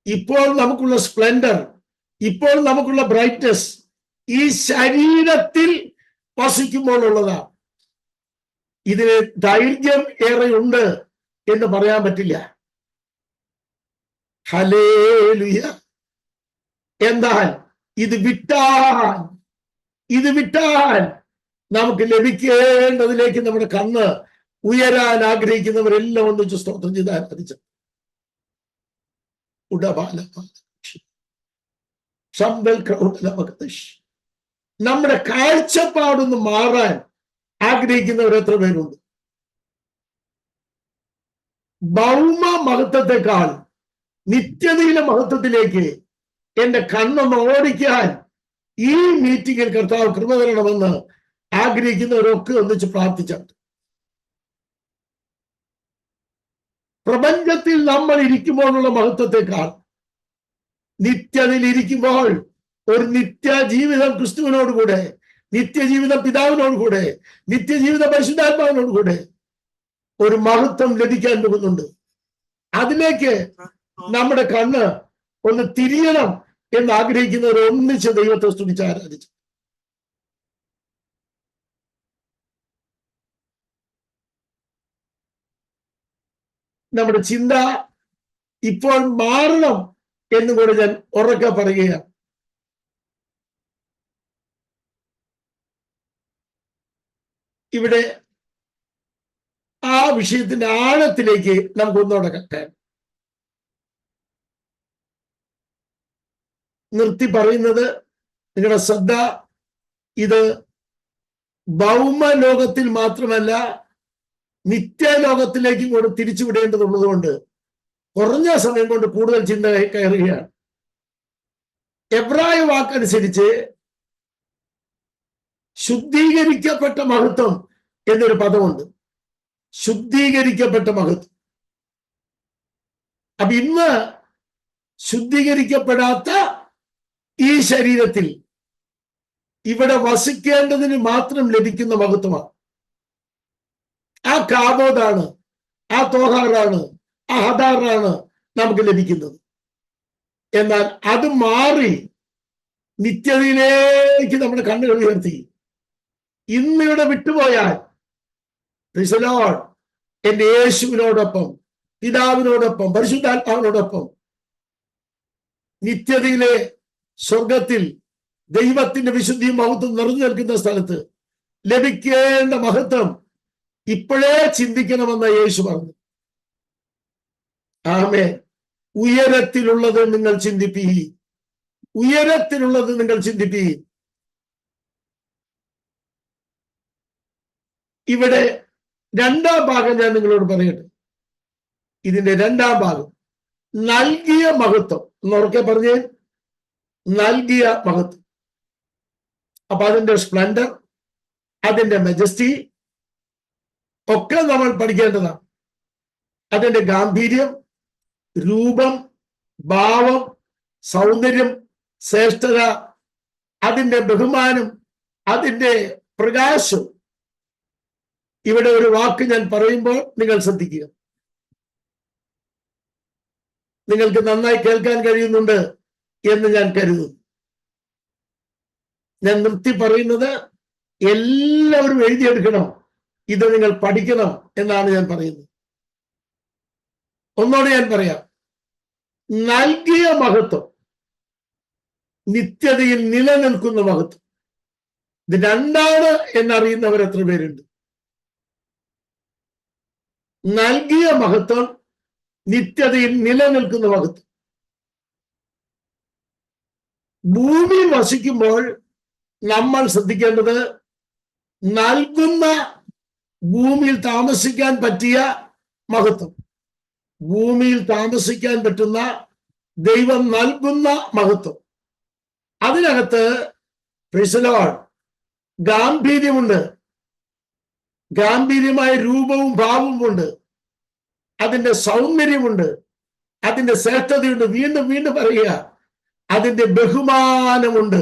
ഇപ്പോൾ നമുക്കുള്ള സ്പ്ലെൻഡർ, ഇപ്പോൾ നമുക്കുള്ള ബ്രൈറ്റ്നസ് ഈ ശരീരത്തിൽ വസിക്കുമ്പോൾ ഉള്ളതാണ്. ഇതിന് ദൈർഘ്യം ഏറെയുണ്ട് എന്ന് പറയാൻ പറ്റില്ല. ഹല്ലേലൂയ. എന്നാൽ ഇത് വിട്ടാൽ നമുക്ക് ലഭിക്കേണ്ടതിലേക്ക് നമ്മുടെ കണ്ണ് ഉയരാൻ ആഗ്രഹിക്കുന്നവരെല്ലാം ഒന്നിച്ച് സ്തോത്രം ചെയ്ത് ആരാധിച്ചു. നമ്മുടെ കാഴ്ചപ്പാടൊന്ന് മാറാൻ ആഗ്രഹിക്കുന്നവർ എത്ര പേരുണ്ട്? ഭൗമ മഹത്വത്തെക്കാൾ നിത്യതയിലെ മഹത്വത്തിലേക്ക് എന്റെ കണ്ണൊന്ന് ഓടിക്കാൻ ഈ മീറ്റിംഗിൽ കർത്താവ് കൃപ തരണമെന്ന് ആഗ്രഹിക്കുന്നവരൊക്കെ ഒന്നിച്ച് പ്രാർത്ഥിച്ചാണ്. പ്രപഞ്ചത്തിൽ നമ്മൾ ഇരിക്കുമ്പോഴുള്ള മഹത്വത്തെക്കാൾ നിത്യതയിൽ ഇരിക്കുമ്പോൾ ഒരു നിത്യ ജീവിതം ക്രിസ്തുവിനോടുകൂടെ, നിത്യജീവിതം പിതാവിനോടുകൂടെ, നിത്യജീവിത പരിശുദ്ധാത്മാവിനോടുകൂടെ ഒരു മഹത്വം ലഭിക്കാൻ പോകുന്നുണ്ട്. അതിലേക്ക് നമ്മുടെ കണ്ണ് ഒന്ന് തിരിയണം എന്ന് ആഗ്രഹിക്കുന്നവർ ഒന്നിച്ച് ദൈവത്തെ സ്തുതിച്ച് ആരാധിച്ചു. നമ്മുടെ ചിന്ത ഇപ്പോൾ മാറണം എന്നുകൂടെ ഞാൻ ഉറക്കെ പറയുകയാണ്. ഇവിടെ ആ വിഷയത്തിന്റെ ആഴത്തിലേക്ക് നമുക്ക് ഒന്നുകൂടെ കക്കാൻ നിർത്തി പറയുന്നത് നിങ്ങളുടെ ശ്രദ്ധ ഇത് ഭൗമ ലോകത്തിൽ മാത്രമല്ല നിത്യലോകത്തിലേക്കും കൂടെ തിരിച്ചുവിടേണ്ടതുള്ളതുകൊണ്ട് കുറഞ്ഞ സമയം കൊണ്ട് കൂടുതൽ ചിന്ത കയറുകയാണ്. എബ്രായ വാക്കനുസരിച്ച് ശുദ്ധീകരിക്കപ്പെട്ട മഹത്വം എന്നൊരു പദമുണ്ട്. ശുദ്ധീകരിക്കപ്പെട്ട മഹത്വം. അപ്പൊ ഇന്ന് ശുദ്ധീകരിക്കപ്പെടാത്ത ഈ ശരീരത്തിൽ ഇവിടെ വസിക്കേണ്ടതിന് മാത്രം ലഭിക്കുന്ന മഹത്വമാണ്. ആ കാബോദാണ്, ആ തോഹാറാണ്, ആ ഹദാറാണ് നമുക്ക് ലഭിക്കുന്നത്. എന്നാൽ അത് മാറി നിത്യതയിലേക്ക് നമ്മുടെ കണ്ണുകൾ ഉയർത്തി ഇന്നിവിടെ വിട്ടുപോയാൽ എന്റെ യേശുവിനോടൊപ്പം, പിതാവിനോടൊപ്പം, പരിശുദ്ധാത്മാവിനോടൊപ്പം നിത്യതയിലെ സ്വർഗത്തിൽ ദൈവത്തിന്റെ വിശുദ്ധിയും മഹത്വം നിറഞ്ഞു നിൽക്കുന്ന സ്ഥലത്ത് ലഭിക്കേണ്ട മഹത്വം ഇപ്പോഴേ ചിന്തിക്കണമെന്ന യേശു പറഞ്ഞു. ആമേൻ. ഉയരത്തിലുള്ളത് നിങ്ങൾ ചിന്തിപ്പീൻ, ഉയരത്തിലുള്ളത് നിങ്ങൾ ചിന്തിപ്പീൻ. ഇവിടെ രണ്ടാം ഭാഗം ഞാൻ നിങ്ങളോട് പറയട്ടെ. ഇതിന്റെ രണ്ടാം ഭാഗം നൽകിയ മഹത്വം എന്നുറക്കെ പറഞ്ഞേ, നൽകിയ മഹത്വം. അപ്പൊ അതിന്റെ സ്പ്ലെൻഡർ, അതിന്റെ മെജസ്റ്റി ഒക്കെ നമ്മൾ പഠിക്കേണ്ടതാണ്. അതിന്റെ ഗാംഭീര്യം, രൂപം, ഭാവം, സൗന്ദര്യം, ശ്രേഷ്ഠത, അതിന്റെ ബഹുമാനം, അതിന്റെ പ്രകാശം. ഇവിടെ ഒരു വാക്ക് ഞാൻ പറയുമ്പോൾ നിങ്ങൾ ശ്രദ്ധിക്കുക. നിങ്ങൾക്ക് നന്നായി കേൾക്കാൻ കഴിയുന്നുണ്ട് എന്ന് ഞാൻ കരുതുന്നു. ഞാൻ നിർത്തി പറയുന്നത് എല്ലാവരും എഴുതിയെടുക്കണം, ഇത് നിങ്ങൾ പഠിക്കണം എന്നാണ് ഞാൻ പറയുന്നത്. ഒന്നോടെ ഞാൻ പറയാം. നൽകിയ മഹത്വം, നിത്യതയിൽ നിലനിൽക്കുന്ന മഹത്വം. ഇത് രണ്ടാണ് എന്നറിയുന്നവർ എത്ര പേരുണ്ട്? നൽകിയ മഹത്വം, നിത്യതയിൽ നിലനിൽക്കുന്ന മഹത്വം. ഭൂമിയിൽ വസിക്കുമ്പോൾ നമ്മൾ ശ്രദ്ധിക്കേണ്ടത് നൽകുന്ന, ഭൂമിയിൽ താമസിക്കാൻ പറ്റിയ മഹത്വം, ഭൂമിയിൽ താമസിക്കാൻ പറ്റുന്ന ദൈവം നൽകുന്ന മഹത്വം. അതിനകത്ത് ഗാംഭീര്യമുണ്ട്, ഗാംഭീര്യമായ രൂപവും ഭാവവും ഉണ്ട്, അതിന്റെ സൗന്ദര്യമുണ്ട്, അതിന്റെ ശ്രേഷ്ഠതയുണ്ട്. വീണ്ടും വീണ്ടും പറയുക, അതിന്റെ ബഹുമാനമുണ്ട്.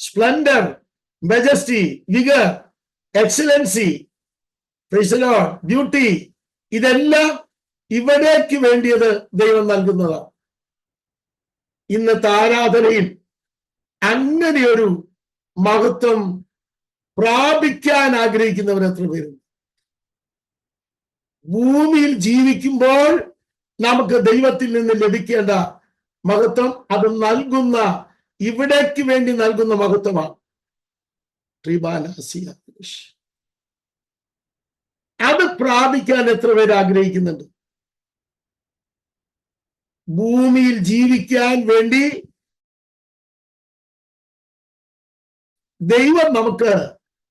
Splendour, majesty, vigour, excellency, beauty, ഇതെല്ലാം ഇവിടേക്ക് വേണ്ടിയത് ദൈവം നൽകുന്നതാണ്. ഇന്നത്തെ ആരാധനയിൽ അങ്ങനെയൊരു മഹത്വം പ്രാപിക്കാൻ ആഗ്രഹിക്കുന്നവർ എത്ര പേരുണ്ട്? ഭൂമിയിൽ ജീവിക്കുമ്പോൾ നമുക്ക് ദൈവത്തിൽ നിന്ന് ലഭിക്കേണ്ട മഹത്വം അത് നൽകുന്ന, ഇവിടേക്ക് വേണ്ടി നൽകുന്ന മഹത്വമാണ്. അത് പ്രാപിക്കാൻ എത്ര പേര് ആഗ്രഹിക്കുന്നുണ്ട്? ഭൂമിയിൽ ജീവിക്കാൻ വേണ്ടി ദൈവം നമുക്ക്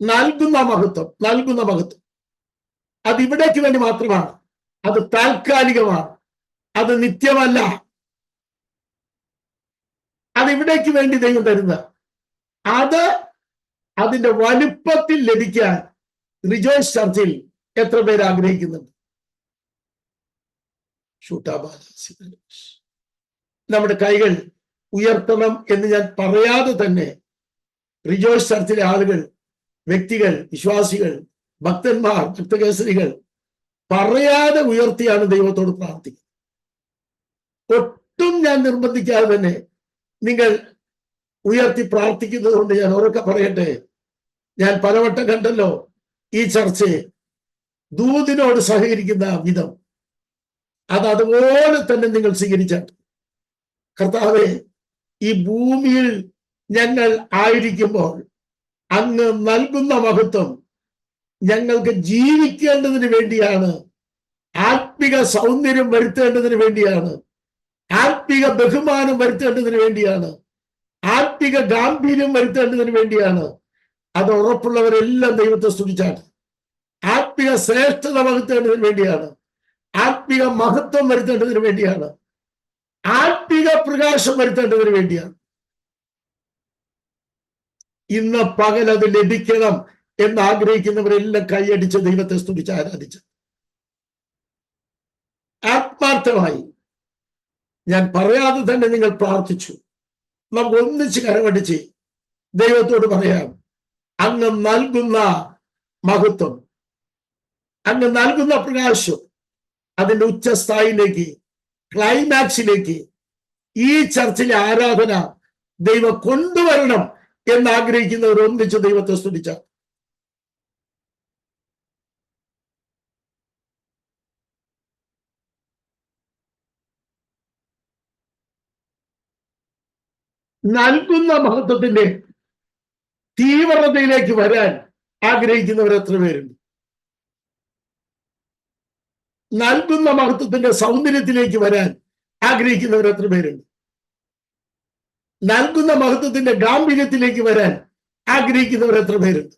നൽകുന്ന മഹത്വം, നൽകുന്ന മഹത്വം അത് ഇവിടേക്ക് വേണ്ടി മാത്രമാണ്. അത് താൽക്കാലികമാണ്, അത് നിത്യമല്ല. അത് ഇവിടേക്ക് വേണ്ടി ദൈവം തരുന്ന, അത് അതിന്റെ വലുപ്പത്തിൽ ലഭിക്കാൻ റിജോയ്സ് ചർച്ചിൽ എത്ര പേര് ആഗ്രഹിക്കുന്നുണ്ട്? നമ്മുടെ കൈകൾ ഉയർത്തണം എന്ന് ഞാൻ പറയാതെ തന്നെ റിജോയ്സ് ചർച്ചിലെ ആളുകൾ, വ്യക്തികൾ, വിശ്വാസികൾ, ഭക്തന്മാർ, ഭക്തകേസരികൾ പറയാതെ ഉയർത്തിയാണ് ദൈവത്തോട് പ്രാർത്ഥിക്കുന്നത്. ഒട്ടും ഞാൻ നിർബന്ധിക്കാതെ തന്നെ നിങ്ങൾ ഉയർത്തി പ്രാർത്ഥിക്കുന്നത് കൊണ്ട് ഞാൻ ഉറക്കെ പറയട്ടെ, ഞാൻ പലവട്ടം കണ്ടല്ലോ ഈ ചർച്ചയെ ദൂതിനോട് സഹകരിക്കുന്ന വിധം. അത് അതുപോലെ തന്നെ നിങ്ങൾ സ്വീകരിച്ചാട്ട്. കർത്താവേ, ഈ ഭൂമിയിൽ ഞങ്ങൾ ആയിരിക്കുമ്പോൾ അങ്ങ് നൽകുന്ന മഹത്വം ഞങ്ങൾക്ക് ജീവിക്കേണ്ടതിന് വേണ്ടിയാണ്, ആത്മിക സൗന്ദര്യം വരുത്തേണ്ടതിന് വേണ്ടിയാണ്, ആത്മിക ബഹുമാനം വരുത്തേണ്ടതിന് വേണ്ടിയാണ്, ആത്മിക ഗാംഭീര്യം വരുത്തേണ്ടതിന് വേണ്ടിയാണ്. അത് ഉറപ്പുള്ളവരെല്ലാം ദൈവത്തെ സ്തുതിച്ചാണ്. ആത്മിക ശ്രേഷ്ഠത വരുത്തേണ്ടതിന് വേണ്ടിയാണ്. ആത്മിക മഹത്വം വരുത്തേണ്ടതിന് വേണ്ടിയാണ്. ആത്മിക പ്രകാശം വരുത്തേണ്ടതിന് വേണ്ടിയാണ്. ഇന്ന് പകൽ അത് ലഭിക്കണം എന്ന് ആഗ്രഹിക്കുന്നവരെല്ലാം കൈയടിച്ച് ദൈവത്തെ സ്തുതിച്ച് ആരാധിച്ചു. ആത്മാർത്ഥമായി ഞാൻ പറയാതെ തന്നെ നിങ്ങൾ പ്രാർത്ഥിച്ചു. നമുക്ക് ഒന്നിച്ച് കരമടിച്ച് ദൈവത്തോട് പറയാം, അങ്ങ് നൽകുന്ന മഹത്വം, അങ്ങ് നൽകുന്ന പ്രകാശം അതിന്റെ ഉച്ചസ്ഥായിലേക്ക്, ക്ലൈമാക്സിലേക്ക് ഈ ചർച്ചിലെ ആരാധന ദൈവം കൊണ്ടുവരണം എന്നാഗ്രഹിക്കുന്നവർ ഒന്നിച്ച് ദൈവത്തെ സ്തുതിച്ച. നൽകുന്ന മഹത്വത്തിന്റെ തീവ്രതയിലേക്ക് വരാൻ ആഗ്രഹിക്കുന്നവർ എത്ര പേരുണ്ട്? നൽകുന്ന മഹത്വത്തിന്റെ സൗന്ദര്യത്തിലേക്ക് വരാൻ ആഗ്രഹിക്കുന്നവർ എത്ര പേരുണ്ട്? നൽകുന്ന മഹത്വത്തിന്റെ ഗാംഭീര്യത്തിലേക്ക് വരാൻ ആഗ്രഹിക്കുന്നവർ എത്ര പേരുണ്ട്?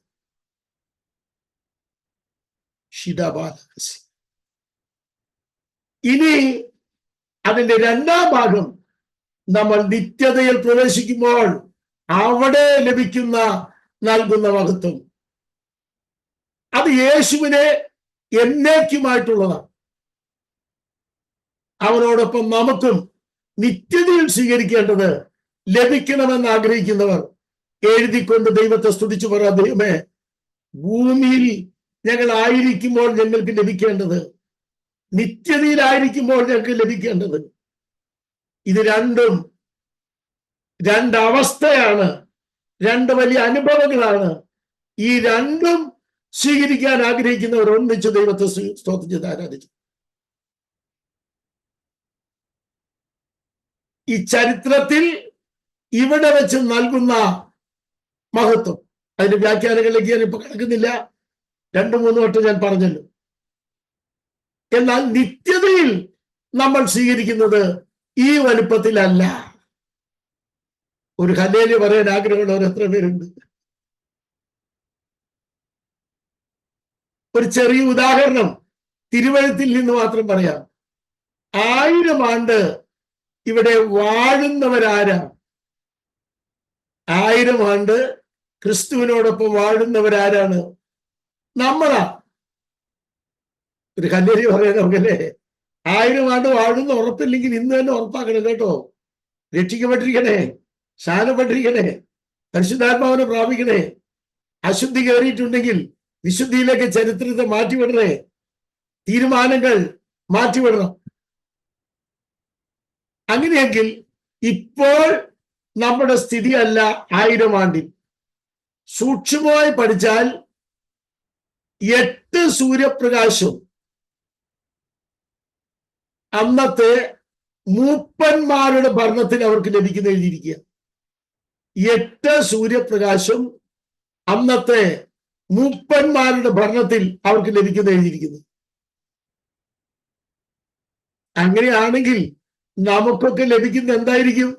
ഇനി അതിന്റെ രണ്ടാം ഭാഗം, നമ്മൾ നിത്യതയിൽ പ്രവേശിക്കുമ്പോൾ അവിടെ ലഭിക്കുന്ന നൽകുന്ന മഹത്വം, അത് യേശുവിനെ എന്നേക്കുമായിട്ടുള്ളതാണ്. അവനോടൊപ്പം നമുക്കും നിത്യതയിൽ സ്വീകരിക്കേണ്ടത് ലഭിക്കണമെന്ന് ആഗ്രഹിക്കുന്നവർ എഴുതിക്കൊണ്ട് ദൈവത്തെ സ്തുതിച്ചു പറ, ദൈവമേ, ഭൂമിയിൽ ഞങ്ങൾ ആയിരിക്കുമ്പോൾ ഞങ്ങൾക്ക് ലഭിക്കേണ്ടത്, നിത്യതയിലായിരിക്കുമ്പോൾ ഞങ്ങൾക്ക് ലഭിക്കേണ്ടത്, ഇത് രണ്ടും രണ്ടവസ്ഥയാണ്, രണ്ട് വലിയ അനുഭവങ്ങളാണ്. ഈ രണ്ടും സ്വീകരിക്കാൻ ആഗ്രഹിക്കുന്നവർ ഒന്നിച്ച് ദൈവത്തെ സ്തോത്രം ചെയ്ത് ആരാധിച്ചു. ഈ ചരിത്രത്തിൽ ഇവിടെ വെച്ച് നൽകുന്ന മഹത്വം, അതിന്റെ വ്യാഖ്യാനങ്ങളിലേക്ക് ഞാൻ ഇപ്പൊ കിടക്കുന്നില്ല, 2-3 വട്ടം ഞാൻ പറഞ്ഞല്ലോ. എന്നാൽ നിത്യതയിൽ നമ്മൾ സ്വീകരിക്കുന്നത് ഈ വലുപ്പത്തിലല്ല. ഒരു ഹല്ലേലൂയ പറയാൻ ആഗ്രഹമുള്ളവർ എത്ര പേരുണ്ട്? ഒരു ചെറിയ ഉദാഹരണം തിരുവഴുത്തിൽ നിന്ന് മാത്രം പറയാം. 1000 ആണ്ട് ഇവിടെ വാഴുന്നവരാരാ? 1000 ആണ്ട് ക്രിസ്തുവിനോടൊപ്പം വാഴുന്നവരാരാണ്? നമ്മളാ. ഒരു ഹല്ലേലൂയ പറയാൻ നമുക്കല്ലേ? 1000 ആണ്ട് വാഴുന്ന ഉറപ്പില്ലെങ്കിൽ ഇന്ന് തന്നെ ഉറപ്പാക്കണം കേട്ടോ. രക്ഷിക്കപ്പെട്ടിരിക്കണേ, ശാനപ്പെട്ടിരിക്കണേ, പരിശുദ്ധാത്മാവിനെ പ്രാപിക്കണേ. അശുദ്ധി കയറിയിട്ടുണ്ടെങ്കിൽ വിശുദ്ധിയിലേക്ക് ചരിത്രത്തെ മാറ്റിവിടണേ, തീരുമാനങ്ങൾ മാറ്റിവിടണം. അങ്ങനെയെങ്കിൽ ഇപ്പോൾ നമ്മുടെ സ്ഥിതി അല്ല 1000 ആണ്ടിൽ. സൂക്ഷ്മമായി പഠിച്ചാൽ 8 സൂര്യപ്രകാശം അന്നത്തെ മൂപ്പന്മാരുടെ ഭരണത്തിന് അവർക്ക് ലഭിക്കുന്ന എഴുതിയിരിക്കുക. 8 സൂര്യപ്രകാശം അന്നത്തെ മൂപ്പന്മാരുടെ ഭരണത്തിൽ അവർക്ക് ലഭിക്കുന്ന എഴുതിയിരിക്കുന്നു. അങ്ങനെയാണെങ്കിൽ നമുക്കൊക്കെ ലഭിക്കുന്ന എന്തായിരിക്കും?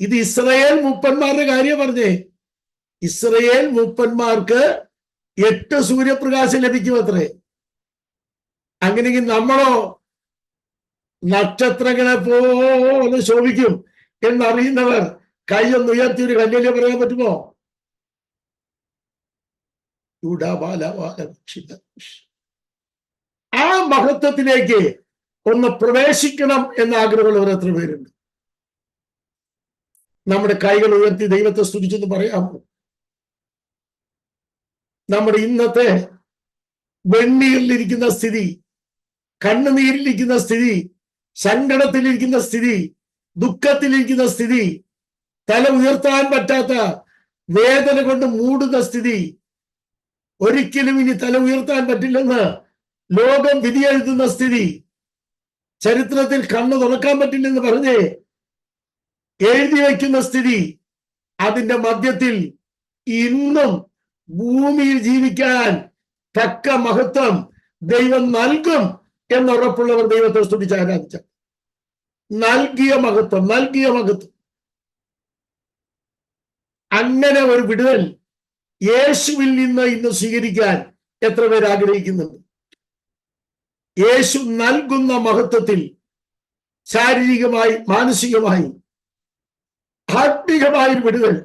ഇത് ഇസ്രായേൽ മൂപ്പന്മാരുടെ കാര്യം പറഞ്ഞേ. ഇസ്രായേൽ മൂപ്പന്മാർക്ക് 8 സൂര്യപ്രകാശം ലഭിക്കും അത്രേ. അങ്ങനെയെങ്കിൽ നമ്മളോ നക്ഷത്രങ്ങളെ പോലെ ശോഭിക്കും എന്നറിയുന്നവർ കൈയൊന്ന് ഉയർത്തി ഒരു ഹല്ലേലൂയ പറയാൻ പറ്റുമോ? ആ മഹത്വത്തിലേക്ക് ഒന്ന് പ്രവേശിക്കണം എന്ന ആഗ്രഹമുള്ളവർ എത്ര പേരുണ്ട്? നമ്മുടെ കൈകൾ ഉയർത്തി ദൈവത്തെ സ്തുതിച്ചെന്ന് പറയാമോ? നമ്മുടെ ഇന്നത്തെ വെണ്ണീരിലിരിക്കുന്ന സ്ഥിതി, കണ്ണുനീരിലിരിക്കുന്ന സ്ഥിതി, സങ്കടത്തിലിരിക്കുന്ന സ്ഥിതി, ദുഃഖത്തിലിരിക്കുന്ന സ്ഥിതി, തല ഉയർത്താൻ പറ്റാത്ത വേദന കൊണ്ട് മൂടുന്ന സ്ഥിതി, ഒരിക്കലും ഇനി തല ഉയർത്താൻ പറ്റില്ലെന്ന് ലോകം വിധിയെഴുതുന്ന സ്ഥിതി, ചരിത്രത്തിൽ കണ്ണു തുറക്കാൻ പറ്റില്ലെന്ന് പറഞ്ഞ് എഴുതി വയ്ക്കുന്ന സ്ഥിതി, അതിന്റെ മധ്യത്തിൽ ഇന്നും ഭൂമിയിൽ ജീവിക്കാൻ തക്ക മഹത്വം ദൈവം നൽകും എന്നുറപ്പുള്ളവർ ദൈവത്തെ സ്തുതിച്ച് ആരാധിച്ച. നൽകിയ മഹത്വം. അങ്ങനെ ഒരു വിടുതൽ യേശുവിൽ നിന്ന് ഇന്ന് സ്വീകരിക്കാൻ എത്ര പേർ ആഗ്രഹിക്കുന്നുണ്ട്? യേശു നൽകുന്ന മഹത്വത്തിൽ ശാരീരികമായി, മാനസികമായി, ആത്മീകമായ വിടുതൽ,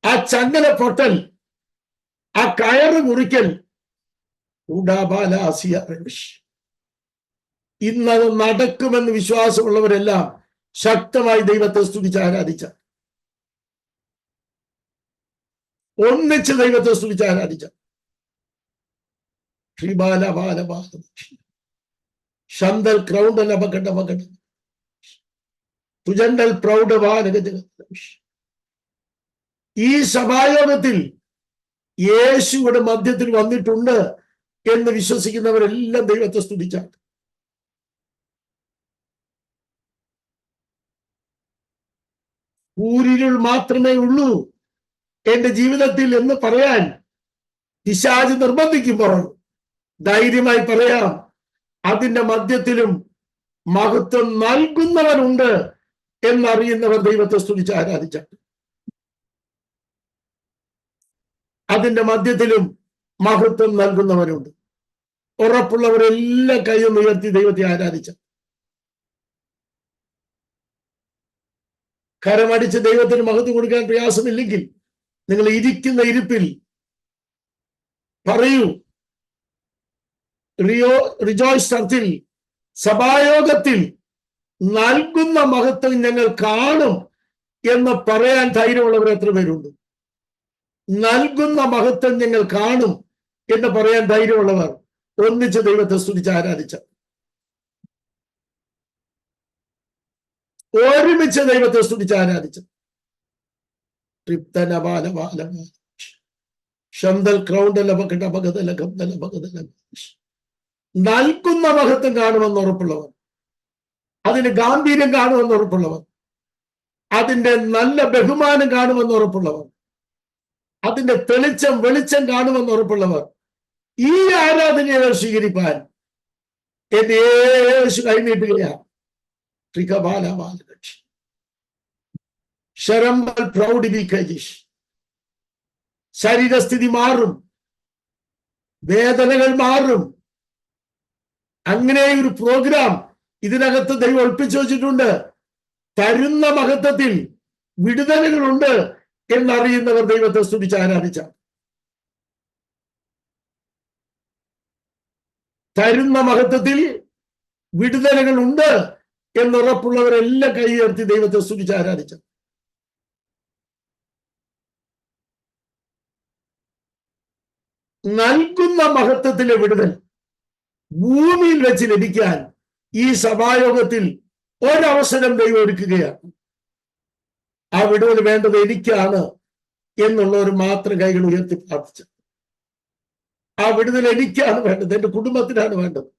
ആ ചങ്ങല പൊട്ടൽ, ആ കയറ് മുറിക്കൽ, ഇന്നത് നടക്കുമെന്ന് വിശ്വാസമുള്ളവരെല്ലാം ശക്തമായി ദൈവത്തെ സ്തുതിച്ച് ആരാധിച്ച, ഒന്നിച്ച് ദൈവത്തെ സ്തുതിച്ച് ആരാധിച്ച ശന്തൽ ക്രൗണ്ടൽ അപകട തുജണ്ടൽ പ്രൗഢവാനക. ഈ സഭായോഗത്തിൽ യേശുവിടെ മധ്യത്തിൽ വന്നിട്ടുണ്ട് എന്ന് വിശ്വസിക്കുന്നവരെല്ലാം ദൈവത്തെ സ്തുതിച്ചാൽ ഊരിരുൾ മാത്രമേ ഉള്ളൂ എന്റെ ജീവിതത്തിൽ എന്ന് പറയാൻ പിശാച് നിർബന്ധിക്കുമ്പോൾ ധൈര്യമായി പറയാം, അതിന്റെ മധ്യത്തിലും മഹത്വം നൽകുന്നവനുണ്ട് എന്നറിയുന്നവർ ദൈവത്തെ സ്തുതിച്ച് ആരാധിച്ച, അതിന്റെ മധ്യത്തിലും മഹത്വം നൽകുന്നവരുണ്ട്. ഉറപ്പുള്ളവരെല്ലാം കൈയും ഉയർത്തി ദൈവത്തെ ആരാധിച്ച, കരമടിച്ച് ദൈവത്തിന് മഹത്വം കൊടുക്കാൻ പ്രയാസമില്ലെങ്കിൽ നിങ്ങൾ ഇരിക്കുന്ന ഇരിപ്പിൽ പറയൂ, റിജോയ്സ് ചർച്ചിൽ സഭായോഗത്തിൽ നൽകുന്ന മഹത്വം ഞങ്ങൾ കാണും എന്ന് പറയാൻ ധൈര്യമുള്ളവർ എത്ര പേരുണ്ട്? നൽകുന്ന മഹത്വം ഞങ്ങൾ കാണും എന്ന് പറയാൻ ധൈര്യമുള്ളവർ ഒന്നിച്ച് ദൈവത്തെ സ്തുതിച്ച് ആരാധിച്ച, ഒരുമിച്ച് ദൈവത്തെ സ്തുതിച്ച് ആരാധിച്ച നൽകുന്ന മഹത്വം കാണുമെന്ന് ഉറപ്പുള്ളവർ, അതിന് ഗാംഭീര്യം കാണുമെന്ന് ഉറപ്പുള്ളവർ, അതിന്റെ നല്ല ബഹുമാനം കാണുമെന്ന് ഉറപ്പുള്ളവർ, അതിന്റെ വെളിച്ചം കാണുമെന്ന് ഉറപ്പുള്ളവർ ഈ ആരാധനയെ സ്വീകരിപ്പാൻ എന്റെ യേശു കൈനീട്ടുകയാണ്. ശരീരസ്ഥിതി മാറും, വേദനകൾ മാറും. അങ്ങനെ ഒരു പ്രോഗ്രാം ഇതിനകത്ത് ദൈവം ഒളിപ്പിച്ചു വെച്ചിട്ടുണ്ട്. തരുന്ന മഹത്വത്തിൽ വിടുതലുകളുണ്ട് എന്നറിയുന്നവർ ദൈവത്തെ സ്തുതിച്ച് ആരാധിച്ച, തരുന്ന മഹത്വത്തിൽ വിടുതലുകളുണ്ട് എന്നുറപ്പുള്ളവരെല്ലാം കൈ ഉയർത്തി ദൈവത്തെ സ്തുതിച്ച് ആരാധിച്ച, നൽകുന്ന മഹത്വത്തിലെ വിടുതൽ ഭൂമിയിൽ വെച്ച് ലഭിക്കാൻ ഈ സഭായോഗത്തിൽ ഒരവസരം ദൈവം ഒരുക്കുകയാണ്. ആ വിടുതൽ വേണ്ടത് എനിക്കാണ് എന്നുള്ളവർ മാത്രം കൈകൾ ഉയർത്തി പ്രാർത്ഥിച്ചു. ആ വിടുതൽ എനിക്കാണ് വേണ്ടത്, എന്റെ കുടുംബത്തിനാണ് വേണ്ടത്,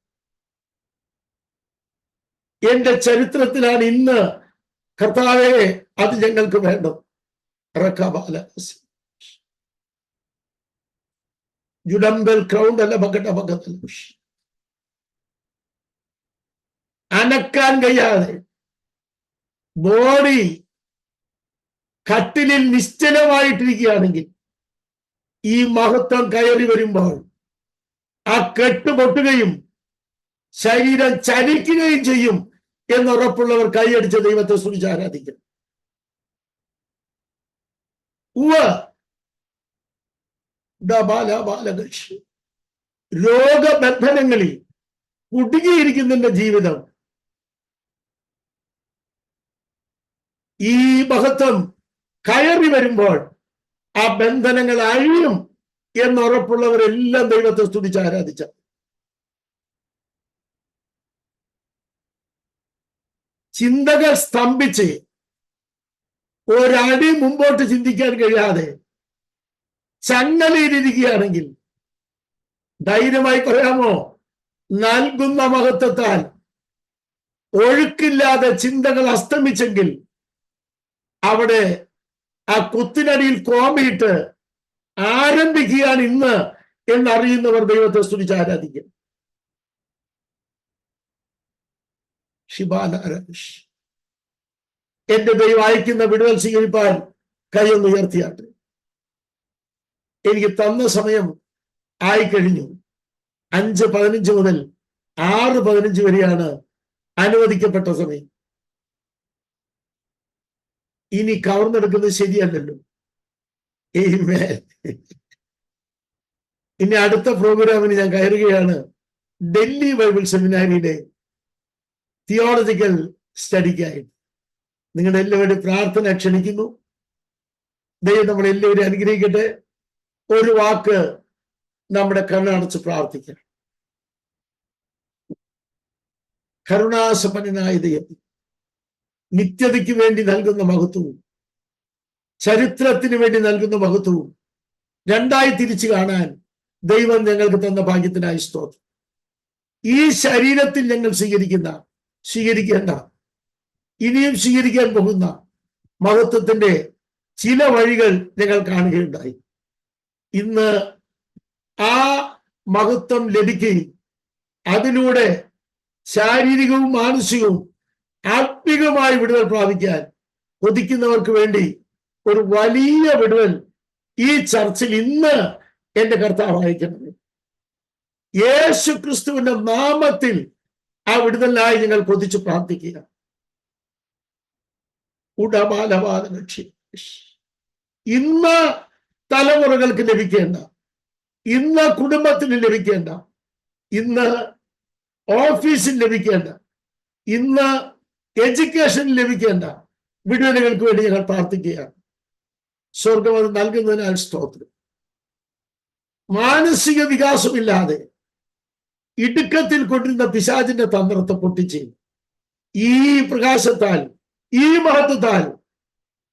എന്റെ ചരിത്രത്തിലാണ് ഇന്ന് കർത്താവേ അത് ഞങ്ങൾക്ക് വേണ്ടത്. ജുഡംബൽ ക്രൗണ്ടല്ല അനക്കാൻ കഴിയാതെ ബോഡി കട്ടിലിൽ നിശ്ചലമായിട്ടിരിക്കുകയാണെങ്കിൽ ഈ മഹത്വം കയറി വരുമ്പോൾ ആ കെട്ടുപൊട്ടുകയും ശരീരം ചലിക്കുകയും ചെയ്യും എന്നുറപ്പുള്ളവർ കൈയടിച്ച ദൈവത്തെ സ്തുതിച്ച് ആരാധിക്കും. രോഗബന്ധനങ്ങളിൽ കുടുങ്ങിയിരിക്കുന്നതിന്റെ ജീവിതം ഈ മഹത്വം കയറി വരുമ്പോൾ ആ ബന്ധനങ്ങൾ അഴിയും എന്നുറപ്പുള്ളവരെല്ലാം ദൈവത്തെ സ്തുതിച്ച് ആരാധിച്ച, ചിന്തകൾ സ്തംഭിച്ച് ഒരടി മുമ്പോട്ട് ചിന്തിക്കാൻ കഴിയാതെ ചങ്ങലയിലിരിക്കുകയാണെങ്കിൽ ധൈര്യമായി പറയാമോ, നൽകുന്ന മഹത്വത്താൽ ഒഴുക്കില്ലാതെ ചിന്തകൾ അസ്തമിച്ചെങ്കിൽ അവിടെ ആ കുത്തിനടിയിൽ കോമയിട്ട് ആരംഭിക്കുകയാണ് ഇന്ന് എന്നറിയുന്നവർ ദൈവത്തെ സ്തുതിച്ച് ആരാധിക്കും. എന്റെ ദൈവം അയക്കുന്ന വിടുതൽ സ്വീകരിപ്പാൻ കൈയൊന്ന് ഉയർത്തിയാട്ടെ. എനിക്ക് തന്ന സമയം ആയിക്കഴിഞ്ഞു. 5:15 മുതൽ 6:15 വരെയാണ് അനുവദിക്കപ്പെട്ട സമയം. ഇനി കവർന്നെടുക്കുന്നത് ശരിയല്ലല്ലോ. ഇനി അടുത്ത പ്രോഗ്രാമിന് ഞാൻ കയറുകയാണ്. ഡൽഹി ബൈബിൾ സെമിനാരിയുടെ തിയോളജിക്കൽ സ്റ്റഡിക്കായിട്ട് നിങ്ങളുടെ എല്ലാവരുടെയും പ്രാർത്ഥന ക്ഷണിക്കുന്നു. ദൈവം നമ്മളെല്ലാവരും അനുഗ്രഹിക്കട്ടെ. ഒരു വാക്ക് നമ്മുടെ കണ്ണടച്ച് പ്രാർത്ഥിക്കണം. കരുണാസമ്പന്നനായ ദൈവം, നിത്യതയ്ക്ക് വേണ്ടി നൽകുന്ന മഹത്വവും ചരിത്രത്തിന് വേണ്ടി നൽകുന്ന മഹത്വവും രണ്ടായി തിരിച്ചു കാണാൻ ദൈവം ഞങ്ങൾക്ക് തന്ന ഭാഗ്യത്തിനായി സ്തോത്രം. ഈ ശരീരത്തിൽ ഞങ്ങൾ സ്വീകരിക്കേണ്ട ഇനിയും സ്വീകരിക്കാൻ പോകുന്ന മഹത്വത്തിന്റെ ചില വഴികൾ ഞങ്ങൾ കാണുകയുണ്ടായി. ഇന്ന് ആ മഹത്വം ലഭിക്കുകയും അതിലൂടെ ശാരീരികവും മാനസികവും ആത്മികമായി വിടുതൽ പ്രാപിക്കാൻ കൊതിക്കുന്നവർക്ക് വേണ്ടി ഒരു വലിയ വിടുതൽ ഈ ചർച്ചിൽ ഇന്ന് എന്റെ കർത്താവ് അയക്കുന്നത്. യേശു ക്രിസ്തുവിന്റെ നാമത്തിൽ ആ വിടുതലിനായി ഞങ്ങൾ കൊതിച്ച് പ്രാർത്ഥിക്കുക. ഇന്ന് തലമുറകൾക്ക് ലഭിക്കേണ്ട, ഇന്ന് കുടുംബത്തിന് ലഭിക്കേണ്ട, ഇന്ന് ഓഫീസിൽ ലഭിക്കേണ്ട, ഇന്ന് എഡ്യൂക്കേഷനിൽ ലഭിക്കേണ്ട വിടുതലുകൾക്ക് വേണ്ടി ഞങ്ങൾ പ്രാർത്ഥിക്കുകയാണ്. സ്വർഗം അത് നൽകുന്നതിനാൽ സ്തോത്രം. മാനസിക വികാസമില്ലാതെ ഇടുക്കത്തിൽ കൊണ്ടിരുന്ന പിശാചിന്റെ തന്ത്രത്തെ പൊട്ടിച്ച് ഈ പ്രകാശത്താൽ, ഈ മഹത്വത്താൽ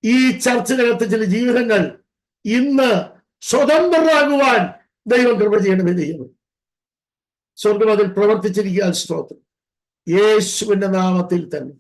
ഈ ചർച്ചിനകത്ത് ചില ജീവിതങ്ങൾ ഇന്ന് സ്വതന്ത്രരാകുവാൻ ദൈവം കൃപ ചെയ്യണമേ. ദൈവം സ്വർഗം അതിൽ പ്രവർത്തിച്ചിരിക്കാൻ സ്തോത്രം. യേശുവിന്റെ നാമത്തിൽ തന്നെ.